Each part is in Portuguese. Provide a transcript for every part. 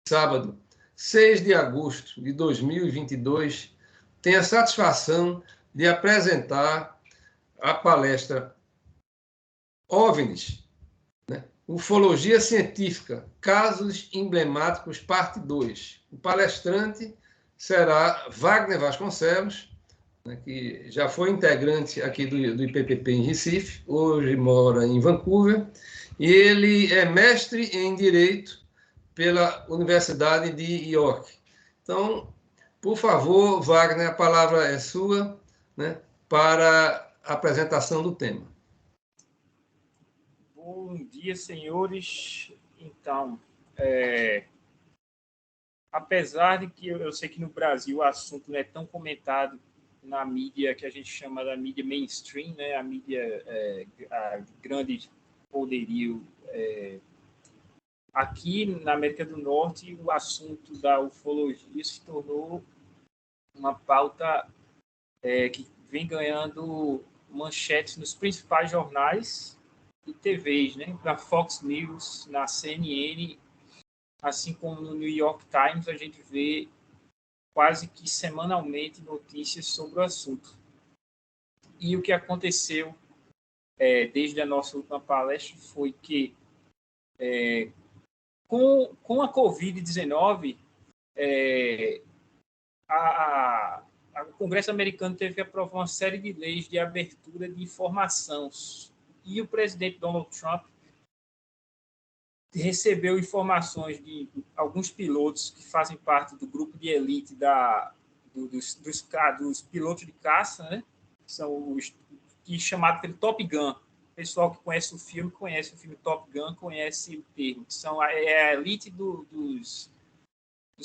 sábado, 6 de agosto de 2022, tenho a satisfação de apresentar a palestra OVNIs, né? Ufologia Científica, Casos Emblemáticos, parte 2. O palestrante será Wagner Vasconcelos, né, que já foi integrante aqui do IPPP em Recife, hoje mora em Vancouver, e ele é mestre em Direito pela Universidade de York. Então, por favor, Wagner, a palavra é sua, né, para a apresentação do tema. Bom dia, senhores. Então, apesar de que eu sei que no Brasil o assunto não é tão comentado na mídia que a gente chama da mídia mainstream, né, a mídia a grande poderio, aqui na América do Norte o assunto da ufologia se tornou uma pauta que vem ganhando manchetes nos principais jornais e TVs, né? Na Fox News, na CNN, assim como no New York Times, a gente vê quase que semanalmente notícias sobre o assunto. E o que aconteceu desde a nossa última palestra foi que, com a Covid-19, o Congresso americano teve que aprovar uma série de leis de abertura de informação. E o presidente Donald Trump recebeu informações de alguns pilotos que fazem parte do grupo de elite dos pilotos de caça, né? São os que chamado pelo Top Gun. O pessoal que conhece o filme Top Gun, conhece o termo, que são a elite dos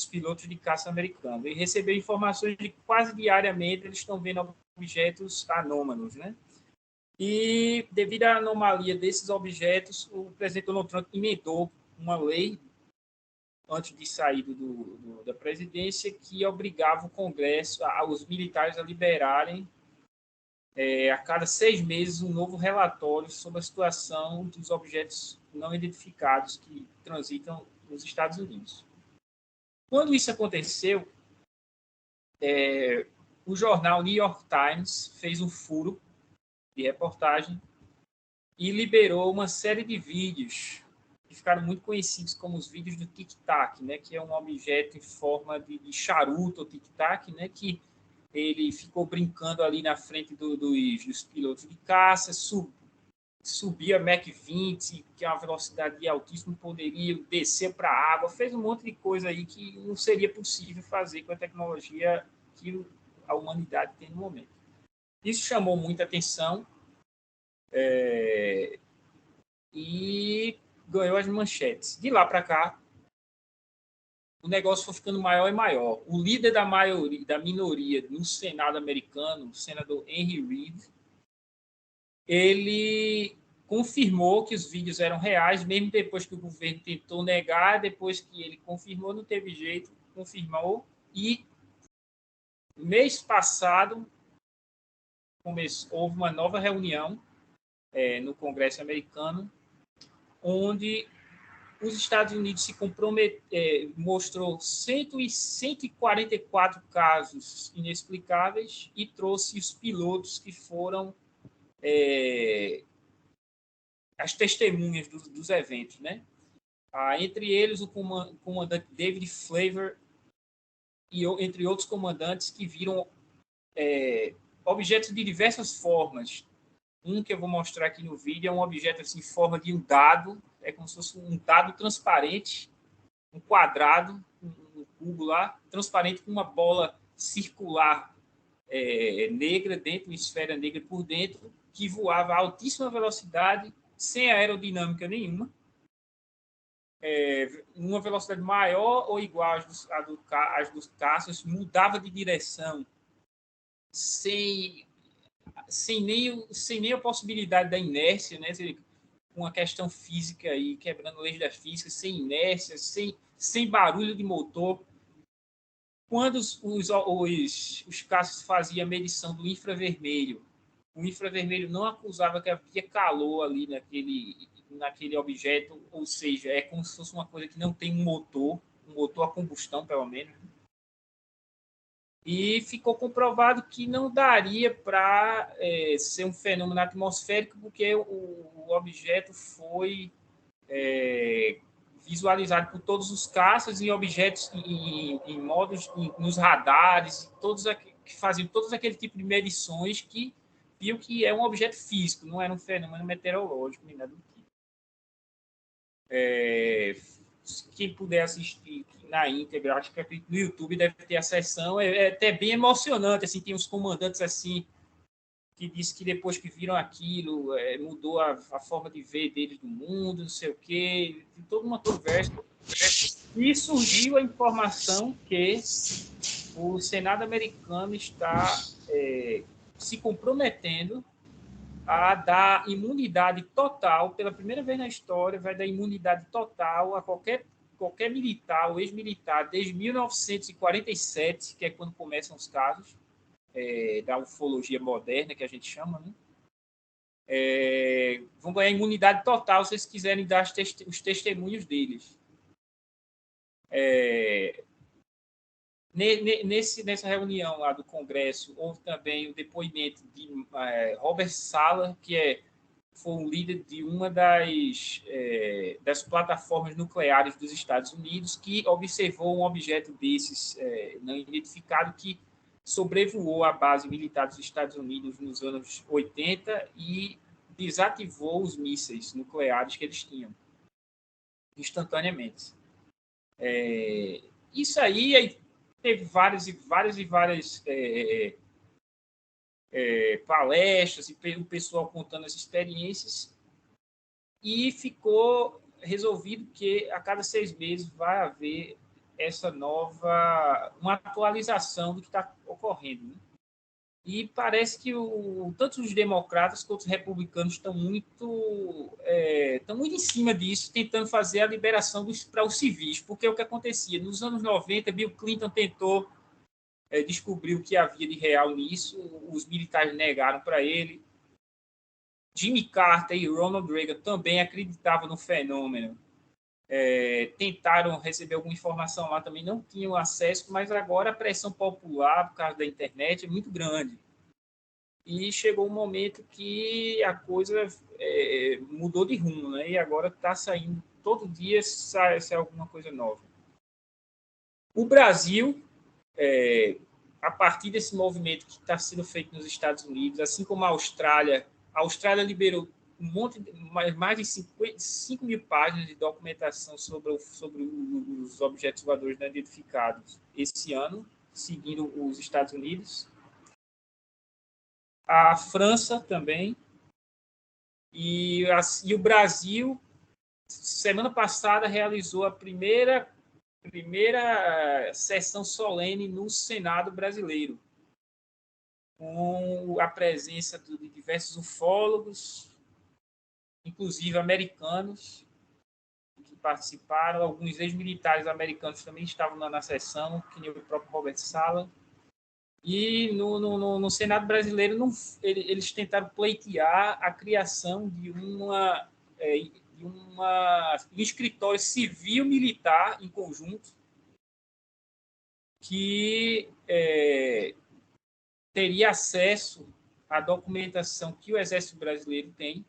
pilotos de caça americanos. E recebeu informações de que quase diariamente eles estão vendo objetos anômalos, né? E, devido à anomalia desses objetos, o presidente Donald Trump emendou uma lei, antes de sair da presidência, que obrigava o Congresso, os militares, a liberarem, a cada 6 meses, um novo relatório sobre a situação dos objetos não identificados que transitam nos Estados Unidos. Quando isso aconteceu, o jornal New York Times fez um furo de reportagem e liberou uma série de vídeos que ficaram muito conhecidos como os vídeos do tic-tac, né, que é um objeto em forma de charuto, ou tic-tac, né, que ele ficou brincando ali na frente dos pilotos de caça, subia Mach 20, que é uma velocidade de altíssimo poderio, descer para a água, fez um monte de coisa aí que não seria possível fazer com a tecnologia que a humanidade tem no momento. Isso chamou muita atenção, e ganhou as manchetes. De lá para cá, o negócio foi ficando maior e maior. O líder da minoria no Senado americano, o senador Henry Reid, ele confirmou que os vídeos eram reais, mesmo depois que o governo tentou negar, depois que ele confirmou, não teve jeito, confirmou. E mês passado houve uma nova reunião no Congresso americano, onde os Estados Unidos se mostrou 144 casos inexplicáveis e trouxe os pilotos que foram as testemunhas dos eventos, né? Entre eles, o comandante David Flavor e entre outros comandantes que viram objetos de diversas formas. Um que eu vou mostrar aqui no vídeo é um objeto assim, em forma de um dado, é como se fosse um dado transparente, um quadrado, um cubo lá, transparente com uma bola circular negra dentro, uma esfera negra por dentro, que voava a altíssima velocidade, sem aerodinâmica nenhuma, uma velocidade maior ou igual às dos caças, mudava de direção sem nem a possibilidade da inércia, né? Uma questão física aí, quebrando leis da física, sem inércia, sem barulho de motor. Quando os caças faziam a medição do infravermelho, o infravermelho não acusava que havia calor ali naquele objeto, ou seja, é como se fosse uma coisa que não tem um motor, motor a combustão, pelo menos. E ficou comprovado que não daria para ser um fenômeno atmosférico, porque o objeto foi visualizado por todos os caças em objetos, em modos, nos radares, todos que faziam todos aquele tipo de medições que viu que é um objeto físico, não era um fenômeno meteorológico nem nada do tipo. Quem puder assistir na íntegra, acho que no YouTube deve ter a sessão, é até bem emocionante, assim, tem uns comandantes assim que disse que depois que viram aquilo, mudou a forma de ver deles do mundo, não sei o quê, tem toda uma conversa. E surgiu a informação que o Senado americano está se comprometendo a dar imunidade total, pela primeira vez na história, vai dar imunidade total a qualquer militar ou ex-militar desde 1947, que é quando começam os casos da ufologia moderna, que a gente chama, né? Vão ganhar imunidade total se eles quiserem dar os testemunhos deles. Nessa reunião lá do Congresso, houve também o depoimento de Robert Salla, que foi um líder de uma das plataformas nucleares dos Estados Unidos, que observou um objeto desses não identificado que sobrevoou a base militar dos Estados Unidos nos anos 80 e desativou os mísseis nucleares que eles tinham instantaneamente. Isso aí teve várias palestras e o pessoal contando as experiências, e ficou resolvido que a cada 6 meses vai haver uma atualização do que está ocorrendo, né? E parece que tanto os democratas quanto os republicanos estão muito em cima disso, tentando fazer a liberação para os civis, porque é o que acontecia. Nos anos 90, Bill Clinton tentou descobrir o que havia de real nisso, os militares negaram para ele. Jimmy Carter e Ronald Reagan também acreditavam no fenômeno. Tentaram receber alguma informação lá, também não tinham acesso, mas agora a pressão popular, por causa da internet, é muito grande. E chegou um momento que a coisa mudou de rumo, né? E agora está saindo, todo dia sai alguma coisa nova. O Brasil, a partir desse movimento que está sendo feito nos Estados Unidos, assim como a Austrália liberou mais de 5 mil páginas de documentação sobre os objetos voadores não identificados esse ano, seguindo os Estados Unidos. A França também. E o Brasil, semana passada, realizou a primeira sessão solene no Senado brasileiro, com a presença de diversos ufólogos, inclusive americanos, que participaram. Alguns ex-militares americanos também estavam na sessão, que nem o próprio Robert Salla. E no Senado brasileiro, eles tentaram pleitear a criação de um escritório civil-militar em conjunto, que teria acesso à documentação que o Exército Brasileiro tem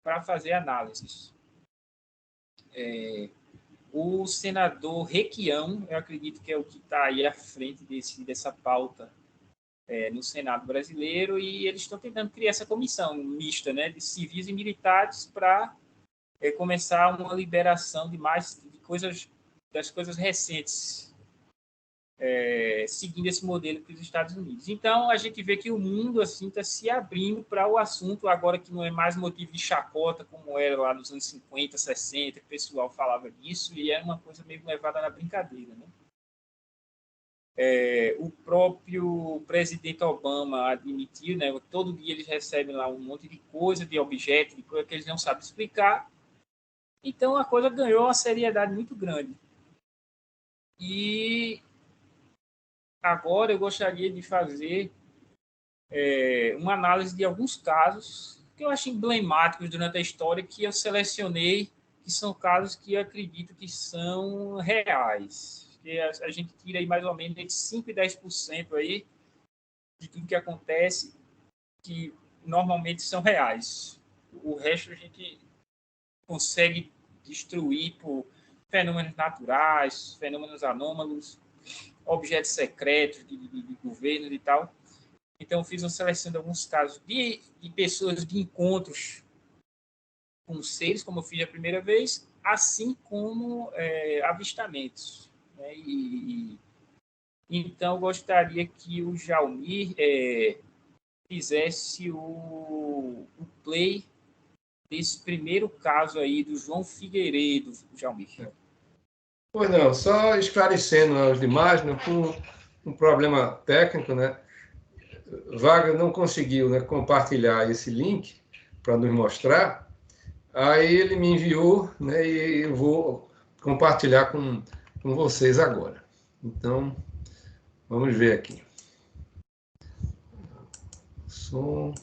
para fazer análises. O senador Requião, eu acredito que é o que está aí à frente dessa pauta no Senado brasileiro, e eles estão tentando criar essa comissão mista, né, de civis e militares para começar uma liberação das coisas recentes, seguindo esse modelo para os Estados Unidos. Então, a gente vê que o mundo assim está se abrindo para o assunto, agora que não é mais motivo de chacota, como era lá nos anos 50, 60, que o pessoal falava disso, e era uma coisa meio levada na brincadeira, né? O próprio presidente Obama admitiu, né, todo dia eles recebem lá um monte de coisa, de objeto, de coisa que eles não sabem explicar. Então, a coisa ganhou uma seriedade muito grande. E agora eu gostaria de fazer uma análise de alguns casos que eu acho emblemáticos durante a história, que eu selecionei que são casos que eu acredito que são reais. Que a gente tira aí mais ou menos entre 5% e 10% aí de tudo que acontece, que normalmente são reais. O resto a gente consegue destruir por fenômenos naturais, fenômenos anômalos, objetos secretos de governos e tal. Então, fiz uma seleção de alguns casos de pessoas de encontros com seres, como eu fiz a primeira vez, assim como avistamentos. Né? Então, eu gostaria que o Jaumir fizesse o play desse primeiro caso aí do João Figueiredo, Jaumir. Pois não, só esclarecendo aos demais, né, por um problema técnico, né? Wagner não conseguiu, né, compartilhar esse link para nos mostrar. Aí ele me enviou, né, e eu vou compartilhar com vocês agora. Então, vamos ver aqui. Som.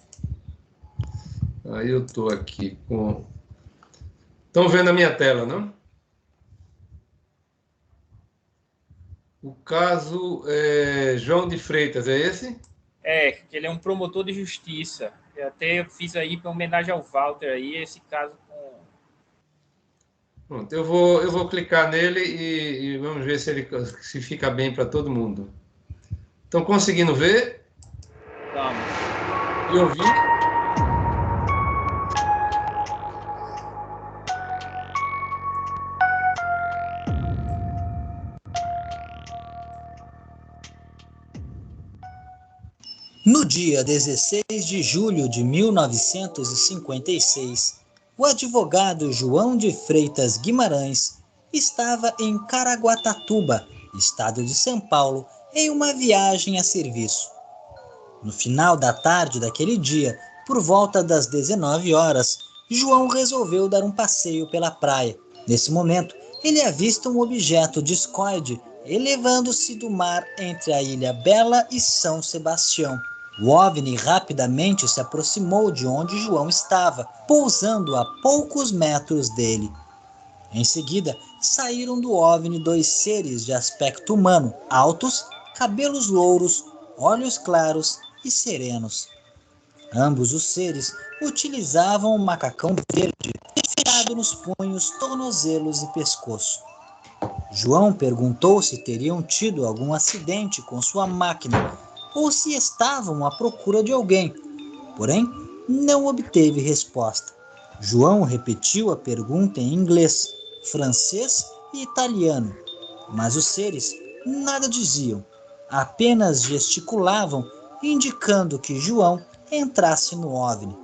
Aí eu estou aqui com... Estão vendo a minha tela, não? O caso João de Freitas, é esse? Que ele é um promotor de justiça. Eu até fiz aí para homenagem ao Walter aí, esse caso com... Pronto, eu vou clicar nele e vamos ver se fica bem para todo mundo. Estão conseguindo ver? Vamos. E ouvir? No dia 16 de julho de 1956, o advogado João de Freitas Guimarães estava em Caraguatatuba, estado de São Paulo, em uma viagem a serviço. No final da tarde daquele dia, por volta das 19 horas, João resolveu dar um passeio pela praia. Nesse momento, ele avista um objeto discoide elevando-se do mar entre a Ilha Bela e São Sebastião. O OVNI rapidamente se aproximou de onde João estava, pousando a poucos metros dele. Em seguida, saíram do OVNI 2 seres de aspecto humano, altos, cabelos louros, olhos claros e serenos. Ambos os seres utilizavam um macacão verde fechado nos punhos, tornozelos e pescoço. João perguntou se teriam tido algum acidente com sua máquina ou se estavam à procura de alguém, porém não obteve resposta. João repetiu a pergunta em inglês, francês e italiano, mas os seres nada diziam, apenas gesticulavam, indicando que João entrasse no OVNI.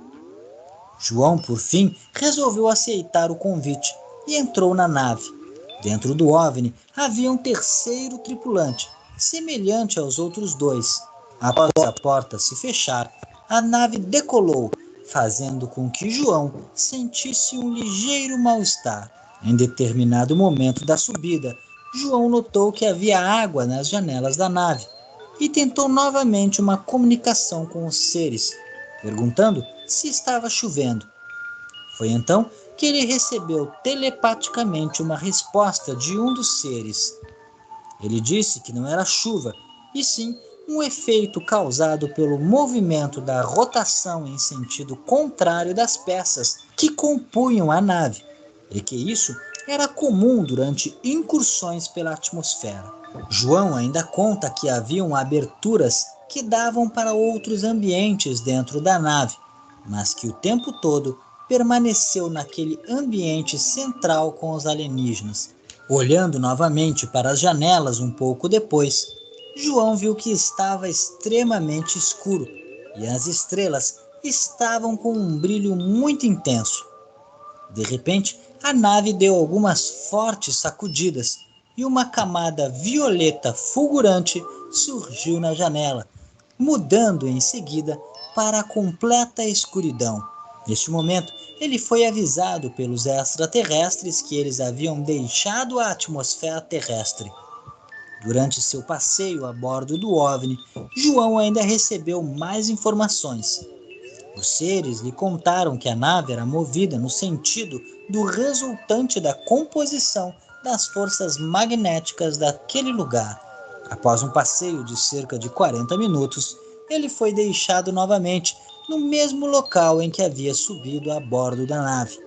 João, por fim, resolveu aceitar o convite e entrou na nave. Dentro do OVNI havia um terceiro tripulante, semelhante aos outros dois. Após a porta se fechar, a nave decolou, fazendo com que João sentisse um ligeiro mal-estar. Em determinado momento da subida, João notou que havia água nas janelas da nave e tentou novamente uma comunicação com os seres, perguntando se estava chovendo. Foi então que ele recebeu telepaticamente uma resposta de um dos seres. Ele disse que não era chuva, e sim um efeito causado pelo movimento da rotação em sentido contrário das peças que compunham a nave, e que isso era comum durante incursões pela atmosfera. João ainda conta que haviam aberturas que davam para outros ambientes dentro da nave, mas que o tempo todo permaneceu naquele ambiente central com os alienígenas. Olhando novamente para as janelas um pouco depois, João viu que estava extremamente escuro e as estrelas estavam com um brilho muito intenso. De repente, a nave deu algumas fortes sacudidas e uma camada violeta fulgurante surgiu na janela, mudando em seguida para a completa escuridão. Neste momento, ele foi avisado pelos extraterrestres que eles haviam deixado a atmosfera terrestre. Durante seu passeio a bordo do OVNI, João ainda recebeu mais informações. Os seres lhe contaram que a nave era movida no sentido do resultante da composição das forças magnéticas daquele lugar. Após um passeio de cerca de 40 minutos, ele foi deixado novamente no mesmo local em que havia subido a bordo da nave.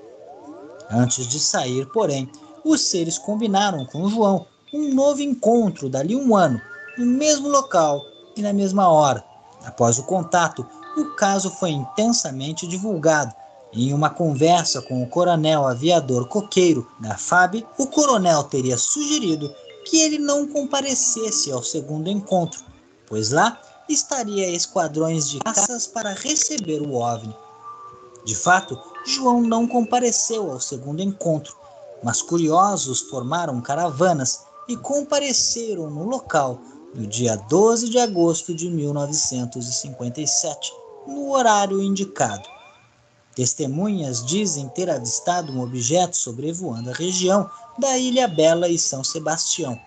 Antes de sair, porém, os seres combinaram com João um novo encontro dali um ano, no mesmo local e na mesma hora. Após o contato, o caso foi intensamente divulgado. Em uma conversa com o coronel aviador Coqueiro, da FAB, o coronel teria sugerido que ele não comparecesse ao segundo encontro, pois lá estaria esquadrões de caças para receber o OVNI. De fato, João não compareceu ao segundo encontro, mas curiosos formaram caravanas e compareceram no local no dia 12 de agosto de 1957, no horário indicado. Testemunhas dizem ter avistado um objeto sobrevoando a região da Ilha Bela e São Sebastião.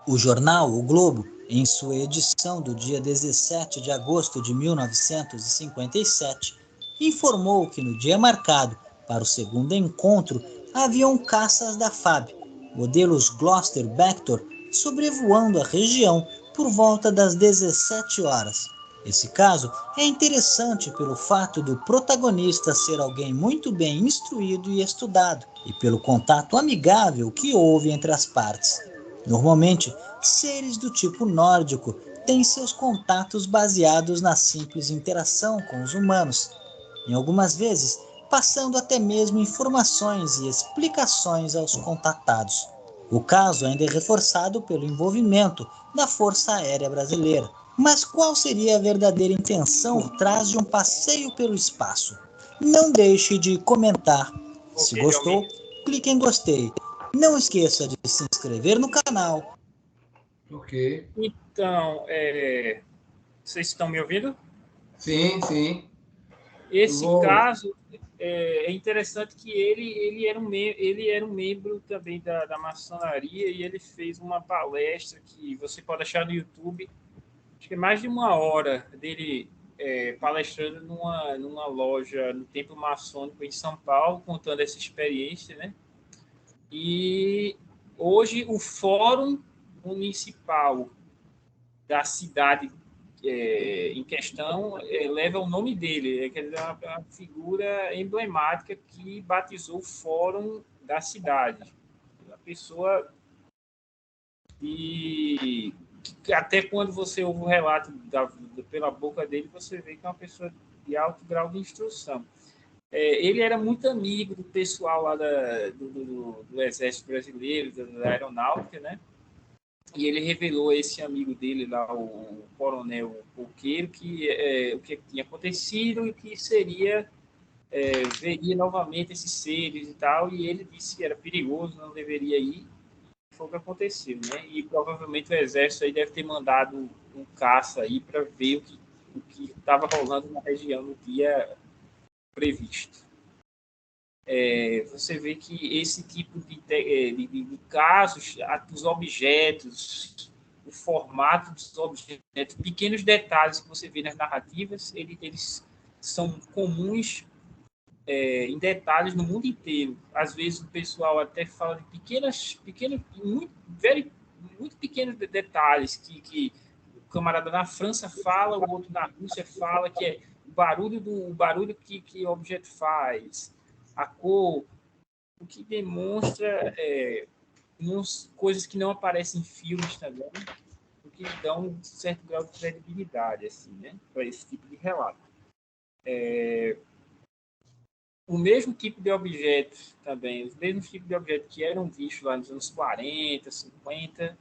O jornal O Globo, em sua edição do dia 17 de agosto de 1957, informou que no dia marcado para o segundo encontro haviam caças da FAB, modelos Gloster Vector, sobrevoando a região por volta das 17 horas. Esse caso é interessante pelo fato do protagonista ser alguém muito bem instruído e estudado, e pelo contato amigável que houve entre as partes. Normalmente, seres do tipo nórdico têm seus contatos baseados na simples interação com os humanos, em algumas vezes passando até mesmo informações e explicações aos contatados. O caso ainda é reforçado pelo envolvimento da Força Aérea Brasileira. Mas qual seria a verdadeira intenção por trás de um passeio pelo espaço? Não deixe de comentar. Se gostou, clique em gostei. Não esqueça de se inscrever no canal. Ok. Então, vocês estão me ouvindo? Sim, sim. Esse caso é interessante que ele era um membro também da maçonaria, e ele fez uma palestra que você pode achar no YouTube. Acho que é mais de uma hora dele palestrando numa loja no Templo Maçônico em São Paulo, contando essa experiência, né? E hoje o Fórum Municipal da cidade em questão leva o nome dele, que é uma figura emblemática que batizou o Fórum da cidade. Uma pessoa que até quando você ouve o relato pela boca dele, você vê que é uma pessoa de alto grau de instrução. Ele era muito amigo do pessoal lá do Exército Brasileiro, da Aeronáutica, né? E ele revelou a esse amigo dele lá, o coronel Coqueiro, o que tinha acontecido e que veria novamente esses seres e tal, e ele disse que era perigoso, não deveria ir. Foi o que aconteceu, né? E provavelmente o exército aí deve ter mandado um caça aí para ver o que estava rolando na região no dia previsto. Você vê que esse tipo de casos, os objetos, o formato dos objetos, pequenos detalhes que você vê nas narrativas, eles são comuns em detalhes no mundo inteiro. Às vezes o pessoal até fala de pequenos, muito pequenos detalhes que o camarada na França fala, o outro na Rússia fala, que é o barulho que o objeto faz, a cor, o que demonstra coisas que não aparecem em filmes também, o que dá um certo grau de credibilidade assim, né, para esse tipo de relato. O mesmo tipo de objetos também, os mesmos tipos de objetos que eram vistos lá nos anos 40, 50,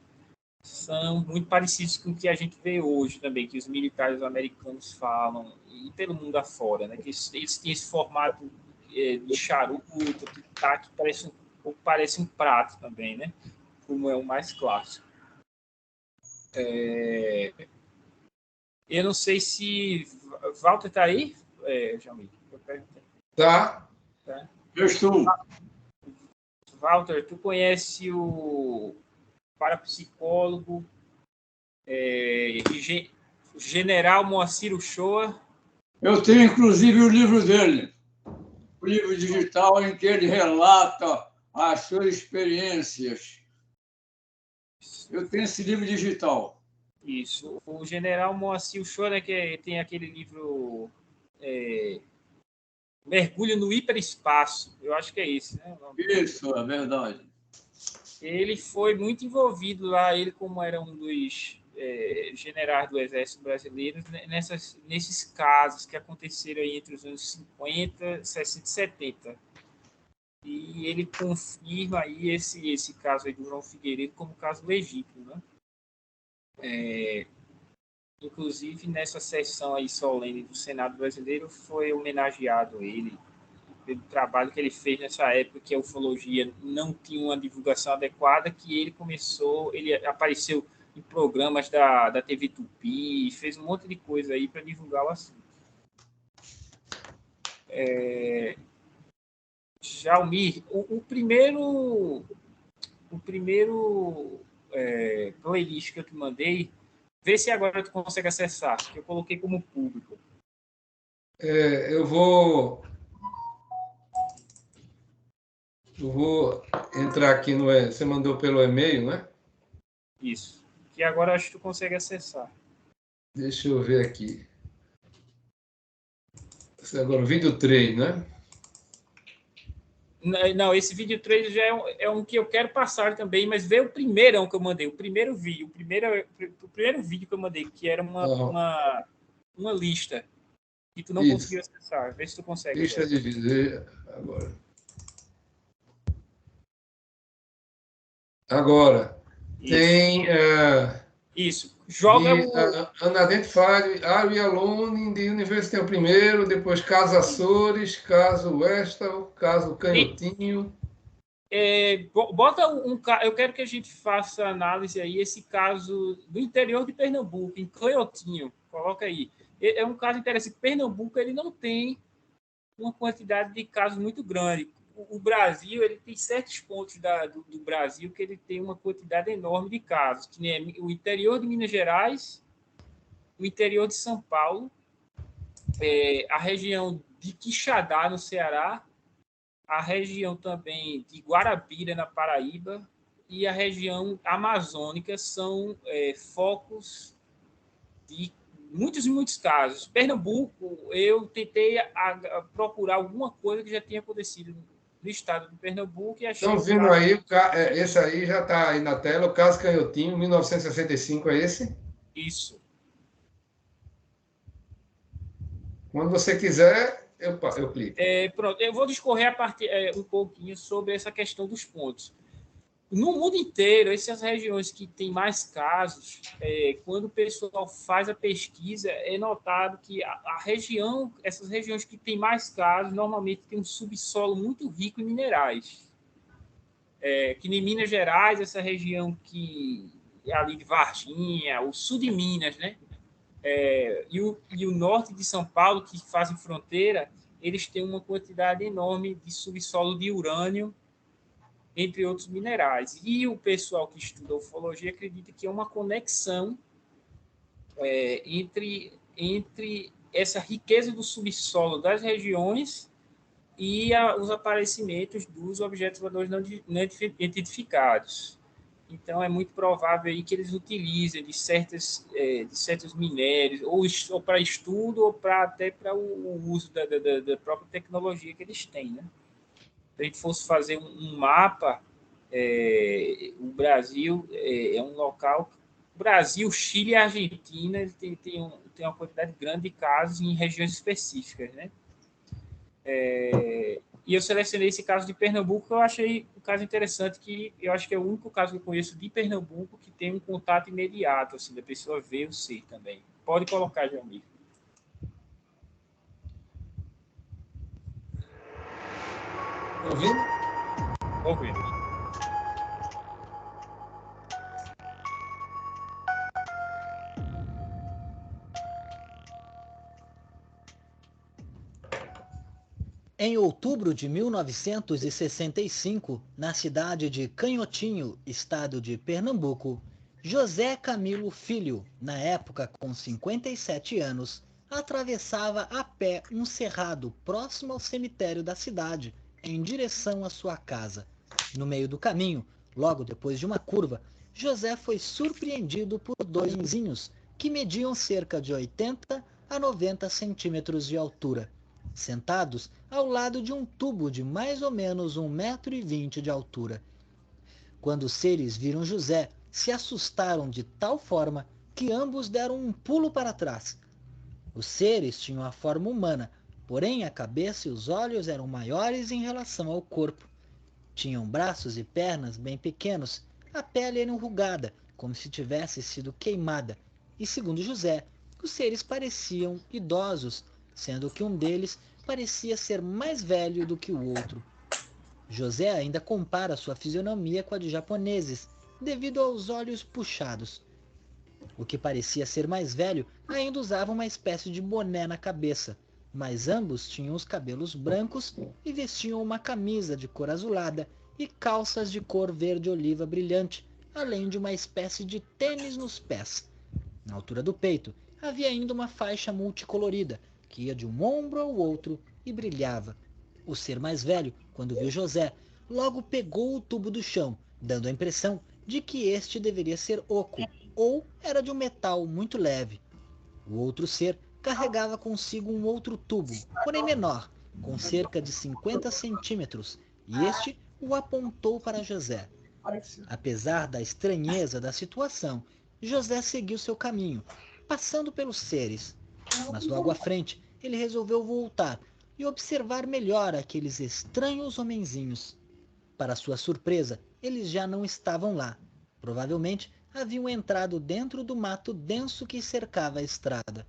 são muito parecidos com o que a gente vê hoje também, que os militares americanos falam, e pelo mundo afora, né? Que eles têm esse formato de charuto, que parece um prato também, né? Como é o mais clássico. Eu não sei se... Walter está aí, Jamil? Tá. Eu estou. Walter, tu conhece o parapsicólogo General Moacir Uchoa? Eu tenho, inclusive, o livro dele, o livro digital em que ele relata as suas experiências. Eu tenho esse livro digital. Isso. O general Moacir Uchoa, né, que tem aquele livro Mergulho no Hiperespaço. Eu acho que é esse, né? Isso, é verdade. Ele foi muito envolvido lá, ele como era um dos generais do Exército Brasileiro, nesses casos que aconteceram aí entre os anos 50, 60 e 70. E ele confirma aí esse caso aí do João Figueiredo como caso legítimo, né? Inclusive, nessa sessão aí solene do Senado Brasileiro, foi homenageado ele pelo trabalho que ele fez nessa época que a ufologia não tinha uma divulgação adequada, que ele apareceu em programas da TV Tupi, fez um monte de coisa aí para divulgar o assunto. Jalmir, o primeiro playlist que eu te mandei, vê se agora tu consegue acessar, que eu coloquei como público. Eu vou entrar aqui no... Você mandou pelo e-mail, né? Isso. Que agora acho que tu consegue acessar. Deixa eu ver aqui. Agora, o vídeo 3, né? Não, esse vídeo 3 já é um que eu quero passar também, mas vê o primeirão que eu mandei, o primeiro vídeo que eu mandei, que era uma lista que tu não conseguiu acessar. Vê se tu consegue. Lista agora. de vídeos. Agora. Isso. Tem... Isso. Joga Unidentified Area Alone in the Universe. Tem o primeiro, depois caso Açores, caso Westal, caso Canhotinho. Bota eu quero que a gente faça análise aí, esse caso do interior de Pernambuco, em Canhotinho. Coloca aí. É um caso interessante. Pernambuco ele não tem uma quantidade de casos muito grande. O Brasil ele tem certos pontos do Brasil que ele tem uma quantidade enorme de casos, que nem o interior de Minas Gerais, o interior de São Paulo, a região de Quixadá, no Ceará, a região também de Guarabira, na Paraíba, e a região amazônica são focos de muitos e muitos casos. Pernambuco, eu tentei procurar alguma coisa que já tinha acontecido no estado de Pernambuco e achei... Estão vendo aí, esse aí já está aí na tela, o caso Canhotinho, 1965, é esse? Isso. Quando você quiser, eu clico. Pronto, eu vou discorrer um pouquinho sobre essa questão dos pontos. No mundo inteiro, essas regiões que têm mais casos, quando o pessoal faz a pesquisa, é notado que essas regiões que têm mais casos, normalmente tem um subsolo muito rico em minerais. Que em Minas Gerais, essa região que é ali de Varginha, o sul de Minas, né? E o norte de São Paulo, que fazem fronteira, eles têm uma quantidade enorme de subsolo de urânio, entre outros minerais. E o pessoal que estuda ufologia acredita que é uma conexão entre essa riqueza do subsolo das regiões e os aparecimentos dos objetos voadores não identificados. Então, é muito provável aí que eles utilizem de certos minérios, ou para estudo, ou até para o uso da própria tecnologia que eles têm, né? Se a gente fosse fazer um mapa, o Brasil é um local... Brasil, Chile e Argentina tem uma quantidade grande de casos em regiões específicas, né? E eu selecionei esse caso de Pernambuco, que eu achei um caso interessante, que eu acho que é o único caso que eu conheço de Pernambuco que tem um contato imediato, assim, da pessoa ver o ser também. Pode colocar, Jalmir. Ouvindo? Ouvindo. Em outubro de 1965, na cidade de Canhotinho, estado de Pernambuco, José Camilo Filho, na época com 57 anos, atravessava a pé um cerrado próximo ao cemitério da cidade, em direção à sua casa. No meio do caminho, logo depois de uma curva, José foi surpreendido por dois homenzinhos que mediam cerca de 80 a 90 centímetros de altura, sentados ao lado de um tubo de mais ou menos 1,20 m de altura. Quando os seres viram José, se assustaram de tal forma que ambos deram um pulo para trás. Os seres tinham a forma humana, porém a cabeça e os olhos eram maiores em relação ao corpo. Tinham braços e pernas bem pequenos, a pele era enrugada, como se tivesse sido queimada, e segundo José, os seres pareciam idosos, sendo que um deles parecia ser mais velho do que o outro. José ainda compara sua fisionomia com a de japoneses, devido aos olhos puxados. O que parecia ser mais velho ainda usava uma espécie de boné na cabeça, mas ambos tinham os cabelos brancos e vestiam uma camisa de cor azulada e calças de cor verde-oliva brilhante, além de uma espécie de tênis nos pés. Na altura do peito havia ainda uma faixa multicolorida, que ia de um ombro ao outro e brilhava. O ser mais velho, quando viu José, logo pegou o tubo do chão, dando a impressão de que este deveria ser oco, ou era de um metal muito leve. O outro ser carregava consigo um outro tubo, porém menor, com cerca de 50 centímetros, e este o apontou para José. Apesar da estranheza da situação, José seguiu seu caminho, passando pelos seres. Mas logo à frente, ele resolveu voltar e observar melhor aqueles estranhos homenzinhos. Para sua surpresa, eles já não estavam lá. Provavelmente haviam entrado dentro do mato denso que cercava a estrada.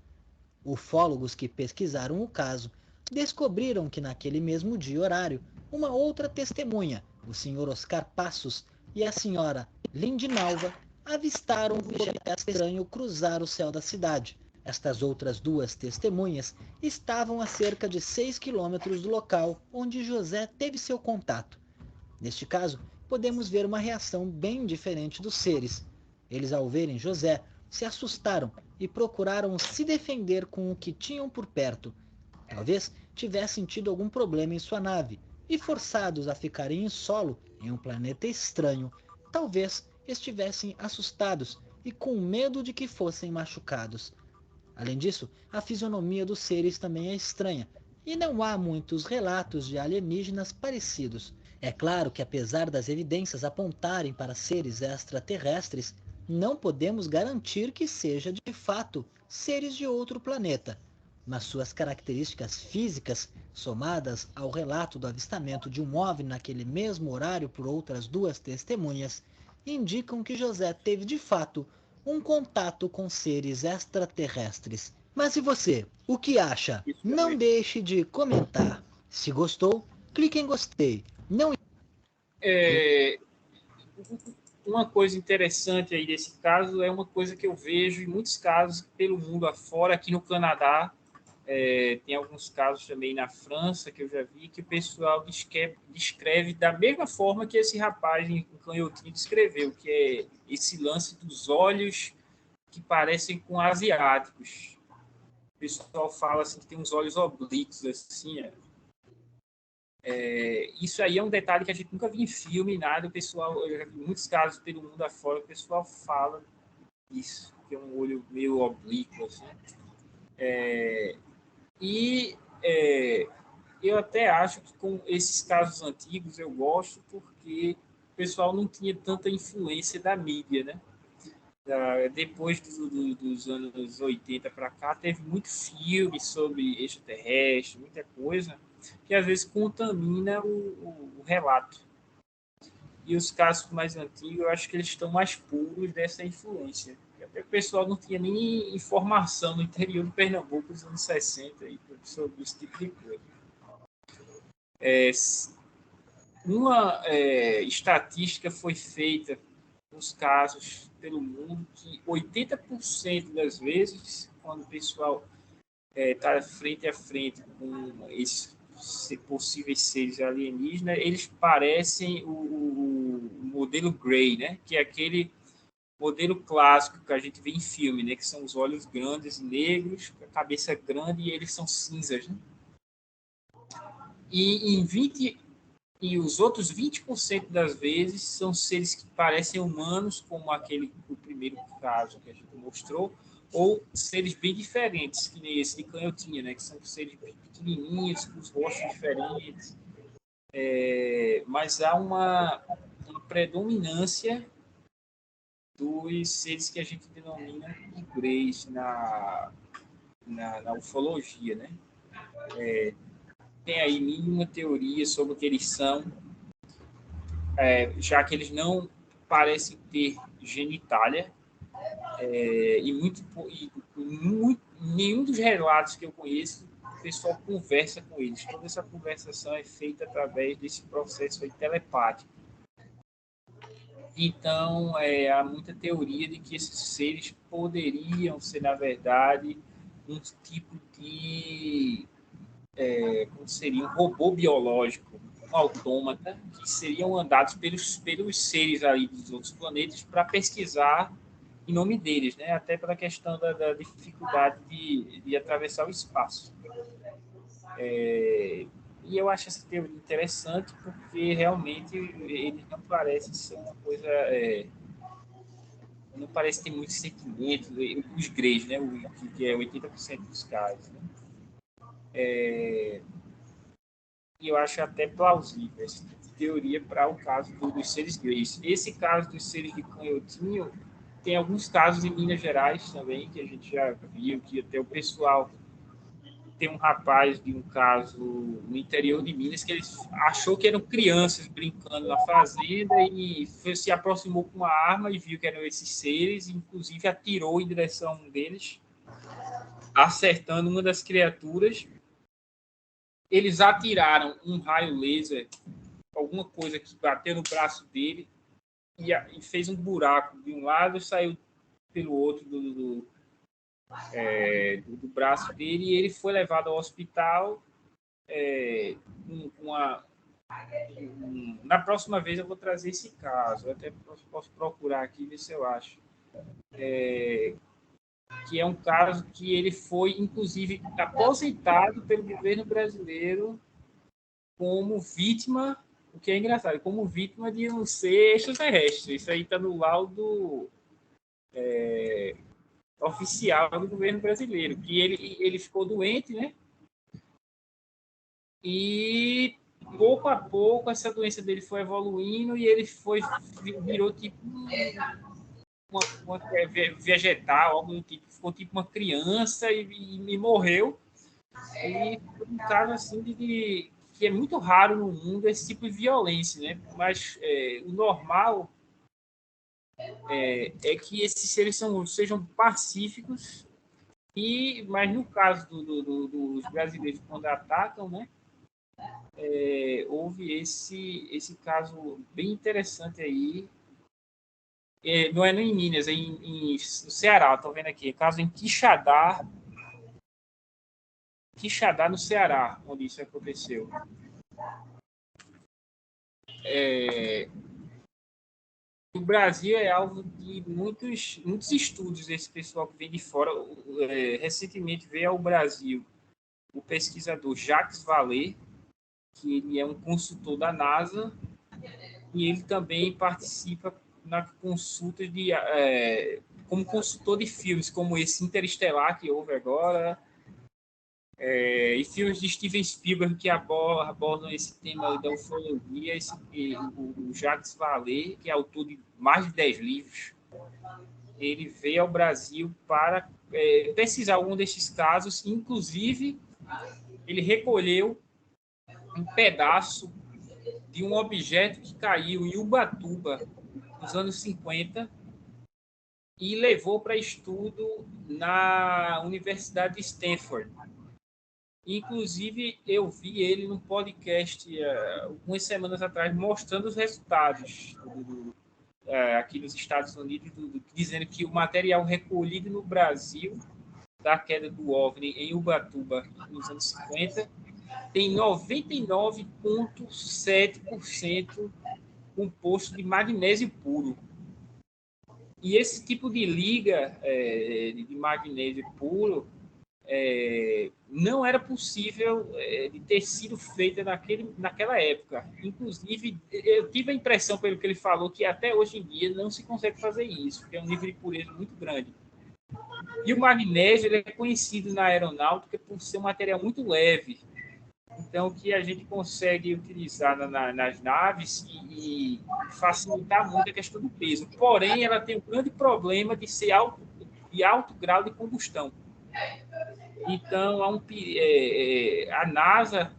Ufólogos que pesquisaram o caso descobriram que naquele mesmo dia e horário, uma outra testemunha, o Sr. Oscar Passos e a Sra. Lindinalva, avistaram um objeto estranho cruzar o céu da cidade. Estas outras duas testemunhas estavam a cerca de 6 quilômetros do local onde José teve seu contato. Neste caso, podemos ver uma reação bem diferente dos seres. Eles, ao verem José, se assustaram e procuraram se defender com o que tinham por perto. Talvez tivessem tido algum problema em sua nave, e forçados a ficarem em solo em um planeta estranho, talvez estivessem assustados e com medo de que fossem machucados. Além disso, a fisionomia dos seres também é estranha, e não há muitos relatos de alienígenas parecidos. É claro que, apesar das evidências apontarem para seres extraterrestres, não podemos garantir que seja de fato seres de outro planeta, mas suas características físicas, somadas ao relato do avistamento de um OVNI naquele mesmo horário por outras duas testemunhas, indicam que José teve de fato um contato com seres extraterrestres. Mas e você? O que acha? Não deixe de comentar. Se gostou, clique em gostei. Não É, uma coisa interessante aí desse caso é uma coisa que eu vejo em muitos casos pelo mundo afora, aqui no Canadá, tem alguns casos também na França que eu já vi, que o pessoal descreve da mesma forma que esse rapaz em Canhotinho descreveu, que é esse lance dos olhos que parecem com asiáticos. O pessoal fala assim que tem uns olhos oblíquos, assim, isso aí é um detalhe que a gente nunca viu em filme, nada. O pessoal, eu já vi muitos casos pelo mundo afora, o pessoal fala isso, que é um olho meio oblíquo, assim. Eu até acho que com esses casos antigos eu gosto porque o pessoal não tinha tanta influência da mídia, né? Depois dos anos 80 para cá, teve muito filme sobre extraterrestre, muita coisa, que às vezes contamina o relato. E os casos mais antigos, eu acho que eles estão mais puros dessa influência. E até o pessoal não tinha nem informação no interior de Pernambuco nos anos 60 aí, sobre esse tipo de coisa. Uma estatística foi feita nos casos pelo mundo que 80% das vezes, quando o pessoal está frente a frente com esses possíveis seres alienígenas, eles parecem o modelo Grey, né? Que é aquele modelo clássico que a gente vê em filme, né? Que são os olhos grandes e negros, a cabeça grande e eles são cinzas, né? E os outros 20% das vezes são seres que parecem humanos, como o primeiro caso que a gente mostrou, ou seres bem diferentes, que nem esse de canhotinha, né? Que são seres pequenininhos, com os rostos diferentes. Mas há uma predominância dos seres que a gente denomina tigres na ufologia, né? Tem aí mínima teoria sobre o que eles são, já que eles não parecem ter genitália, nenhum dos relatos que eu conheço, o pessoal conversa com eles. Toda essa conversação é feita através desse processo aí telepático. Então, há muita teoria de que esses seres poderiam ser, na verdade, um tipo de... como seria? Um robô biológico, um autômata, que seriam andados pelos seres aí dos outros planetas para pesquisar em nome deles, né? Até pela questão da dificuldade de atravessar o espaço. E eu acho essa teoria interessante porque realmente ele não parece ser uma coisa... não parece ter muito sentimento, os greys, né? Que é 80% dos casos. Né? E eu acho até plausível essa teoria para o caso dos seres greys. Esse caso dos seres de canhotinho, tem alguns casos em Minas Gerais também, que a gente já viu, que até o pessoal... Tem um rapaz de um caso no interior de Minas que ele achou que eram crianças brincando na fazenda e se aproximou com uma arma e viu que eram esses seres, e inclusive atirou em direção a um deles, acertando uma das criaturas. Eles atiraram um raio laser, alguma coisa que bateu no braço dele e fez um buraco de um lado e saiu pelo outro do braço dele, e ele foi levado ao hospital. Na próxima vez eu vou trazer esse caso, eu até posso procurar aqui e ver se eu acho. Que é um caso que ele foi, inclusive, aposentado pelo governo brasileiro como vítima, o que é engraçado, como vítima de um ser extraterrestre. Isso aí está no laudo oficial do governo brasileiro, que ele ficou doente, né? E pouco a pouco essa doença dele foi evoluindo e ele virou tipo uma vegetal, algo do tipo, ficou tipo uma criança e morreu. E foi um caso assim que é muito raro no mundo esse tipo de violência, né? Mas o normal é que esses seres sejam pacíficos, mas no caso dos brasileiros, quando atacam, né? Houve esse caso bem interessante aí. Não é em Minas, é no Ceará, estou vendo aqui. Caso em Quixadá, no Ceará, onde isso aconteceu. O Brasil é alvo de muitos estudos desse pessoal que vem de fora. Recentemente veio ao Brasil o pesquisador Jacques Vallée, que ele é um consultor da NASA, e ele também participa na consulta como consultor de filmes, como esse Interestelar que houve agora, e filmes de Steven Spielberg que abordam esse tema da ufologia. O Jacques Vallée, que é autor de mais de 10 livros, ele veio ao Brasil para pesquisar algum desses casos. Inclusive, ele recolheu um pedaço de um objeto que caiu em Ubatuba nos anos 50 e levou para estudo na Universidade de Stanford. Inclusive, eu vi ele num podcast algumas semanas atrás mostrando os resultados aqui nos Estados Unidos, dizendo que o material recolhido no Brasil da queda do OVNI em Ubatuba nos anos 50 tem 99,7% composto de magnésio puro. E esse tipo de liga de magnésio puro não era possível de ter sido feita naquela época. Inclusive, eu tive a impressão, pelo que ele falou, que até hoje em dia não se consegue fazer isso, porque é um nível de pureza muito grande. E o magnésio ele é conhecido na aeronáutica por ser um material muito leve. Então, que a gente consegue utilizar nas naves e facilitar muito a questão do peso. Porém, ela tem um grande problema de ser de alto grau de combustão. Então, a NASA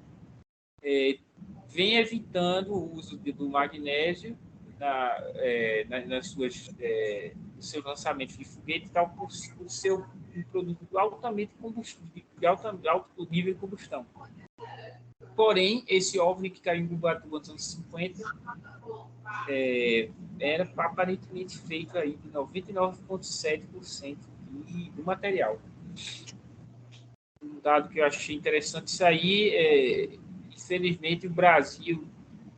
vem evitando o uso do magnésio nos seus lançamentos de foguete e tal, por ser um produto altamente combustível, de alto nível de combustão. Porém, esse OVNI que caiu em Ubatuba nos anos 50 era aparentemente feito aí de 99,7% do material. Um dado que eu achei interessante, isso aí, infelizmente, o Brasil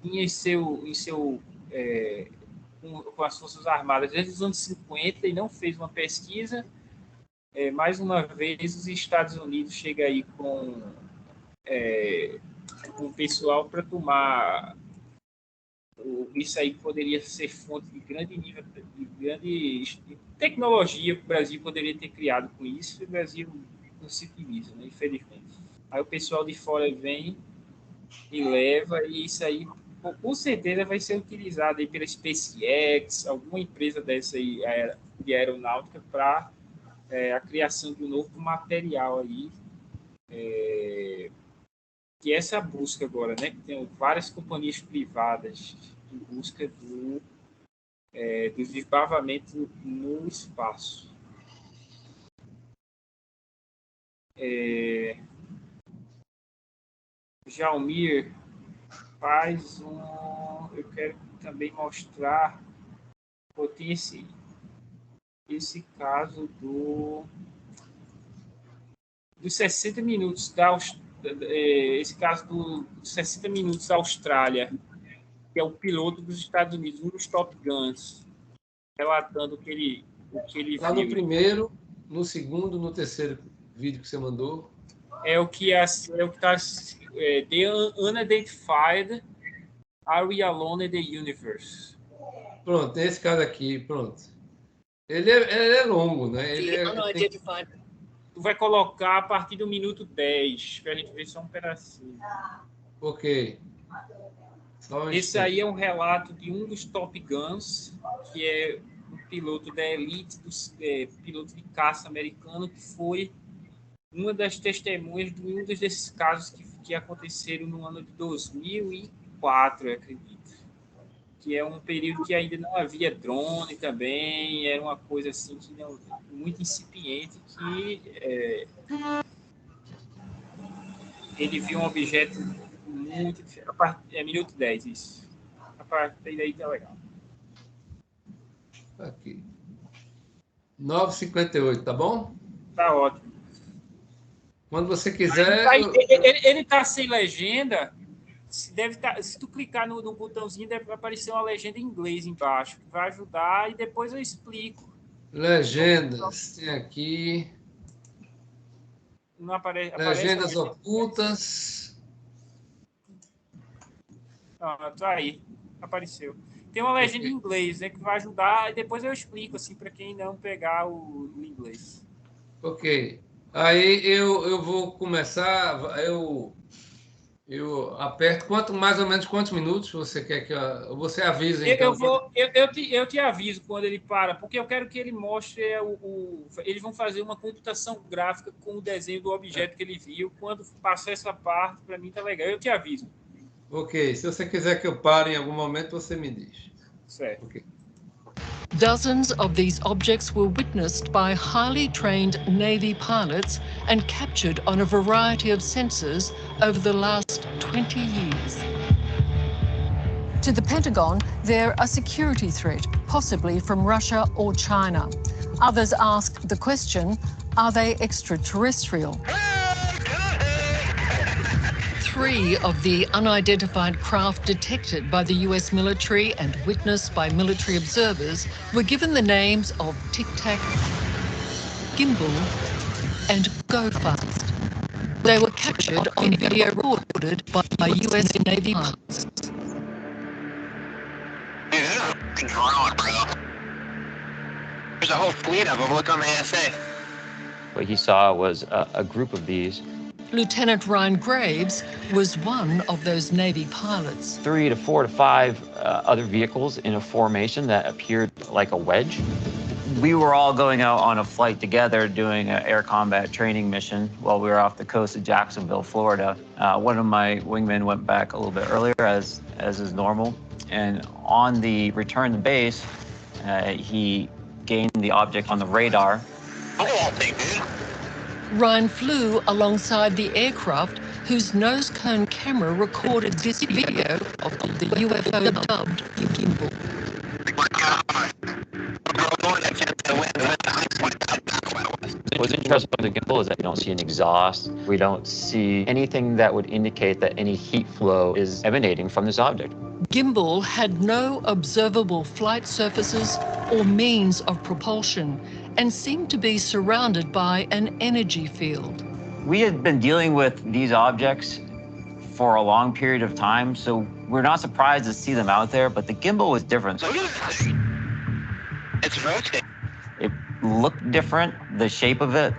tinha com as Forças Armadas desde os anos 50 e não fez uma pesquisa. Mais uma vez, os Estados Unidos chegam aí com o pessoal para tomar isso aí poderia ser fonte de grande nível de grande tecnologia que o Brasil poderia ter criado com isso, e o Brasil não se utiliza, né, infelizmente. Aí o pessoal de fora vem e leva, e isso aí com certeza vai ser utilizado aí pela SpaceX, alguma empresa dessa aí de aeronáutica, para a criação de um novo material aí, que é essa busca agora, né? Tem várias companhias privadas em busca do desbravamento no espaço. Jalmir faz eu quero também mostrar tem esse caso dos 60 minutos esse caso dos 60 minutos da Austrália, que é o piloto dos Estados Unidos, um dos Top Guns, relatando o que ele Lá viu. no primeiro, no segundo, no terceiro vídeo que você mandou. É o que está The Unidentified Are We Alone in the Universe? Pronto, tem esse cara aqui, pronto. Ele é longo, né? Tu vai colocar a partir do minuto 10, para a gente ver só um pedacinho. Ok. Esse aí é um relato de um dos Top Guns, que é um piloto da elite, piloto de caça americano, que foi uma das testemunhas de um desses casos que aconteceram no ano de 2004, eu acredito. Que é um período que ainda não havia drone também, era uma coisa assim que muito incipiente, que ele viu um objeto muito diferente. Minuto 10, isso. A partir daí tá legal. Aqui. 9h58, tá bom? Tá ótimo. Quando você quiser... Ele tá sem legenda. Se tu clicar no botãozinho, deve aparecer uma legenda em inglês embaixo, que vai ajudar, e depois eu explico. Legendas, tem aqui. Não Legendas ocultas. Tá aí, apareceu. Tem uma legenda em inglês, né, que vai ajudar, e depois eu explico, assim, para quem não pegar o inglês. Ok. Aí eu vou começar, eu aperto mais ou menos quantos minutos você quer que você avisa, então? Eu te aviso quando ele para, porque eu quero que ele mostre eles vão fazer uma computação gráfica com o desenho do objeto que ele viu. Quando passar essa parte, para mim tá legal. Eu te aviso. Ok. Se você quiser que eu pare em algum momento, você me diz. Certo. Okay. Dozens of these objects were witnessed by highly trained Navy pilots and captured on a variety of sensors over the last 20 years. To the Pentagon, they're a security threat, possibly from Russia or China. Others ask the question, are they extraterrestrial? 3 of the unidentified craft detected by the US military and witnessed by military observers were given the names of Tic Tac, Gimbal, and Go Fast. They were captured on video recorded by US Navy pilots. Drone, bro. There's a whole fleet of them. Look on the ASA. What he saw was a group of these. Lieutenant Ryan Graves was one of those Navy pilots. 3 to 4 to 5 other vehicles in a formation that appeared like a wedge. We were all going out on a flight together doing an air combat training mission while we were off the coast of Jacksonville, Florida. One of my wingmen went back a little bit earlier, as is normal. And on the return to base, he gained the object on the radar. Ryan flew alongside the aircraft whose nose cone camera recorded this video of the UFO dubbed Gimbal. What's interesting about the gimbal is that we don't see an exhaust. We don't see anything that would indicate that any heat flow is emanating from this object. Gimbal had no observable flight surfaces or means of propulsion and seemed to be surrounded by an energy field. We had been dealing with these objects for a long period of time, so we're not surprised to see them out there, but the gimbal was different. It's rotating. It looked different, the shape of it.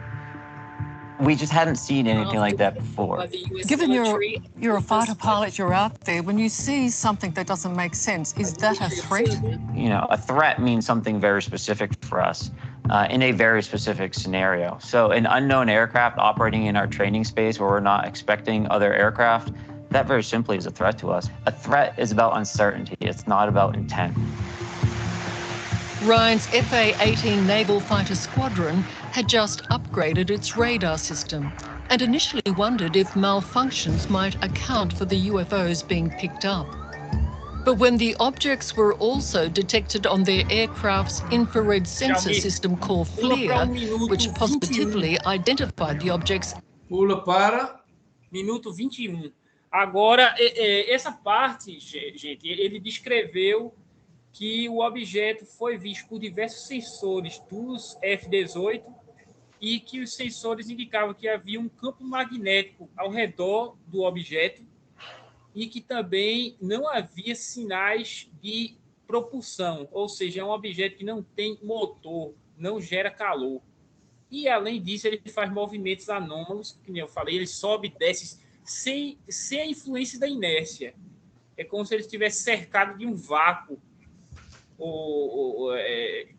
We just hadn't seen anything like that before. Given you're a fighter pilot, you're out there, when you see something that doesn't make sense, is that a threat? You know, a threat means something very specific for us in a very specific scenario. So an unknown aircraft operating in our training space where we're not expecting other aircraft, that very simply is a threat to us. A threat is about uncertainty. It's not about intent. Ryan's FA-18 Naval Fighter Squadron had just upgraded its radar system and initially wondered if malfunctions might account for the UFOs being picked up. But when the objects were also detected on their aircraft's infrared sensor system called FLIR, which positively identified the objects. Pula para Minuto 21. Agora, essa parte, gente, ele descreveu que o objeto foi visto por diversos sensores dos F-18 e que os sensores indicavam que havia um campo magnético ao redor do objeto e que também não havia sinais de propulsão, ou seja, é um objeto que não tem motor, não gera calor. E, além disso, ele faz movimentos anômalos, que nem eu falei, ele sobe e desce sem a influência da inércia. É como se ele estivesse cercado de um vácuo,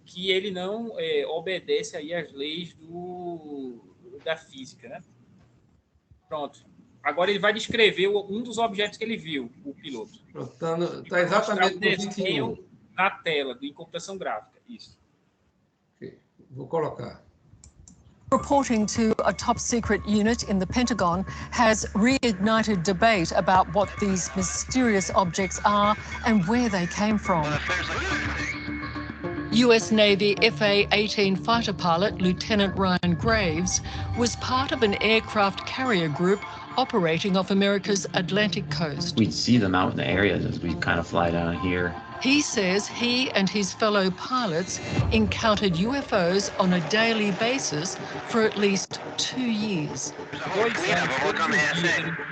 que ele não obedece aí às leis da física, né? Pronto. Agora ele vai descrever um dos objetos que ele viu, o piloto. Está exatamente no 21. Na tela, em computação gráfica. Isso. Okay. Vou colocar. Reporting to a top-secret unit in the Pentagon has reignited debate about what these mysterious objects are and where they came from. US Navy FA-18 fighter pilot Lieutenant Ryan Graves was part of an aircraft carrier group operating off America's Atlantic coast. We'd see them out in the areas as we kind of fly down here. He says he and his fellow pilots encountered UFOs on a daily basis for at least 2 years.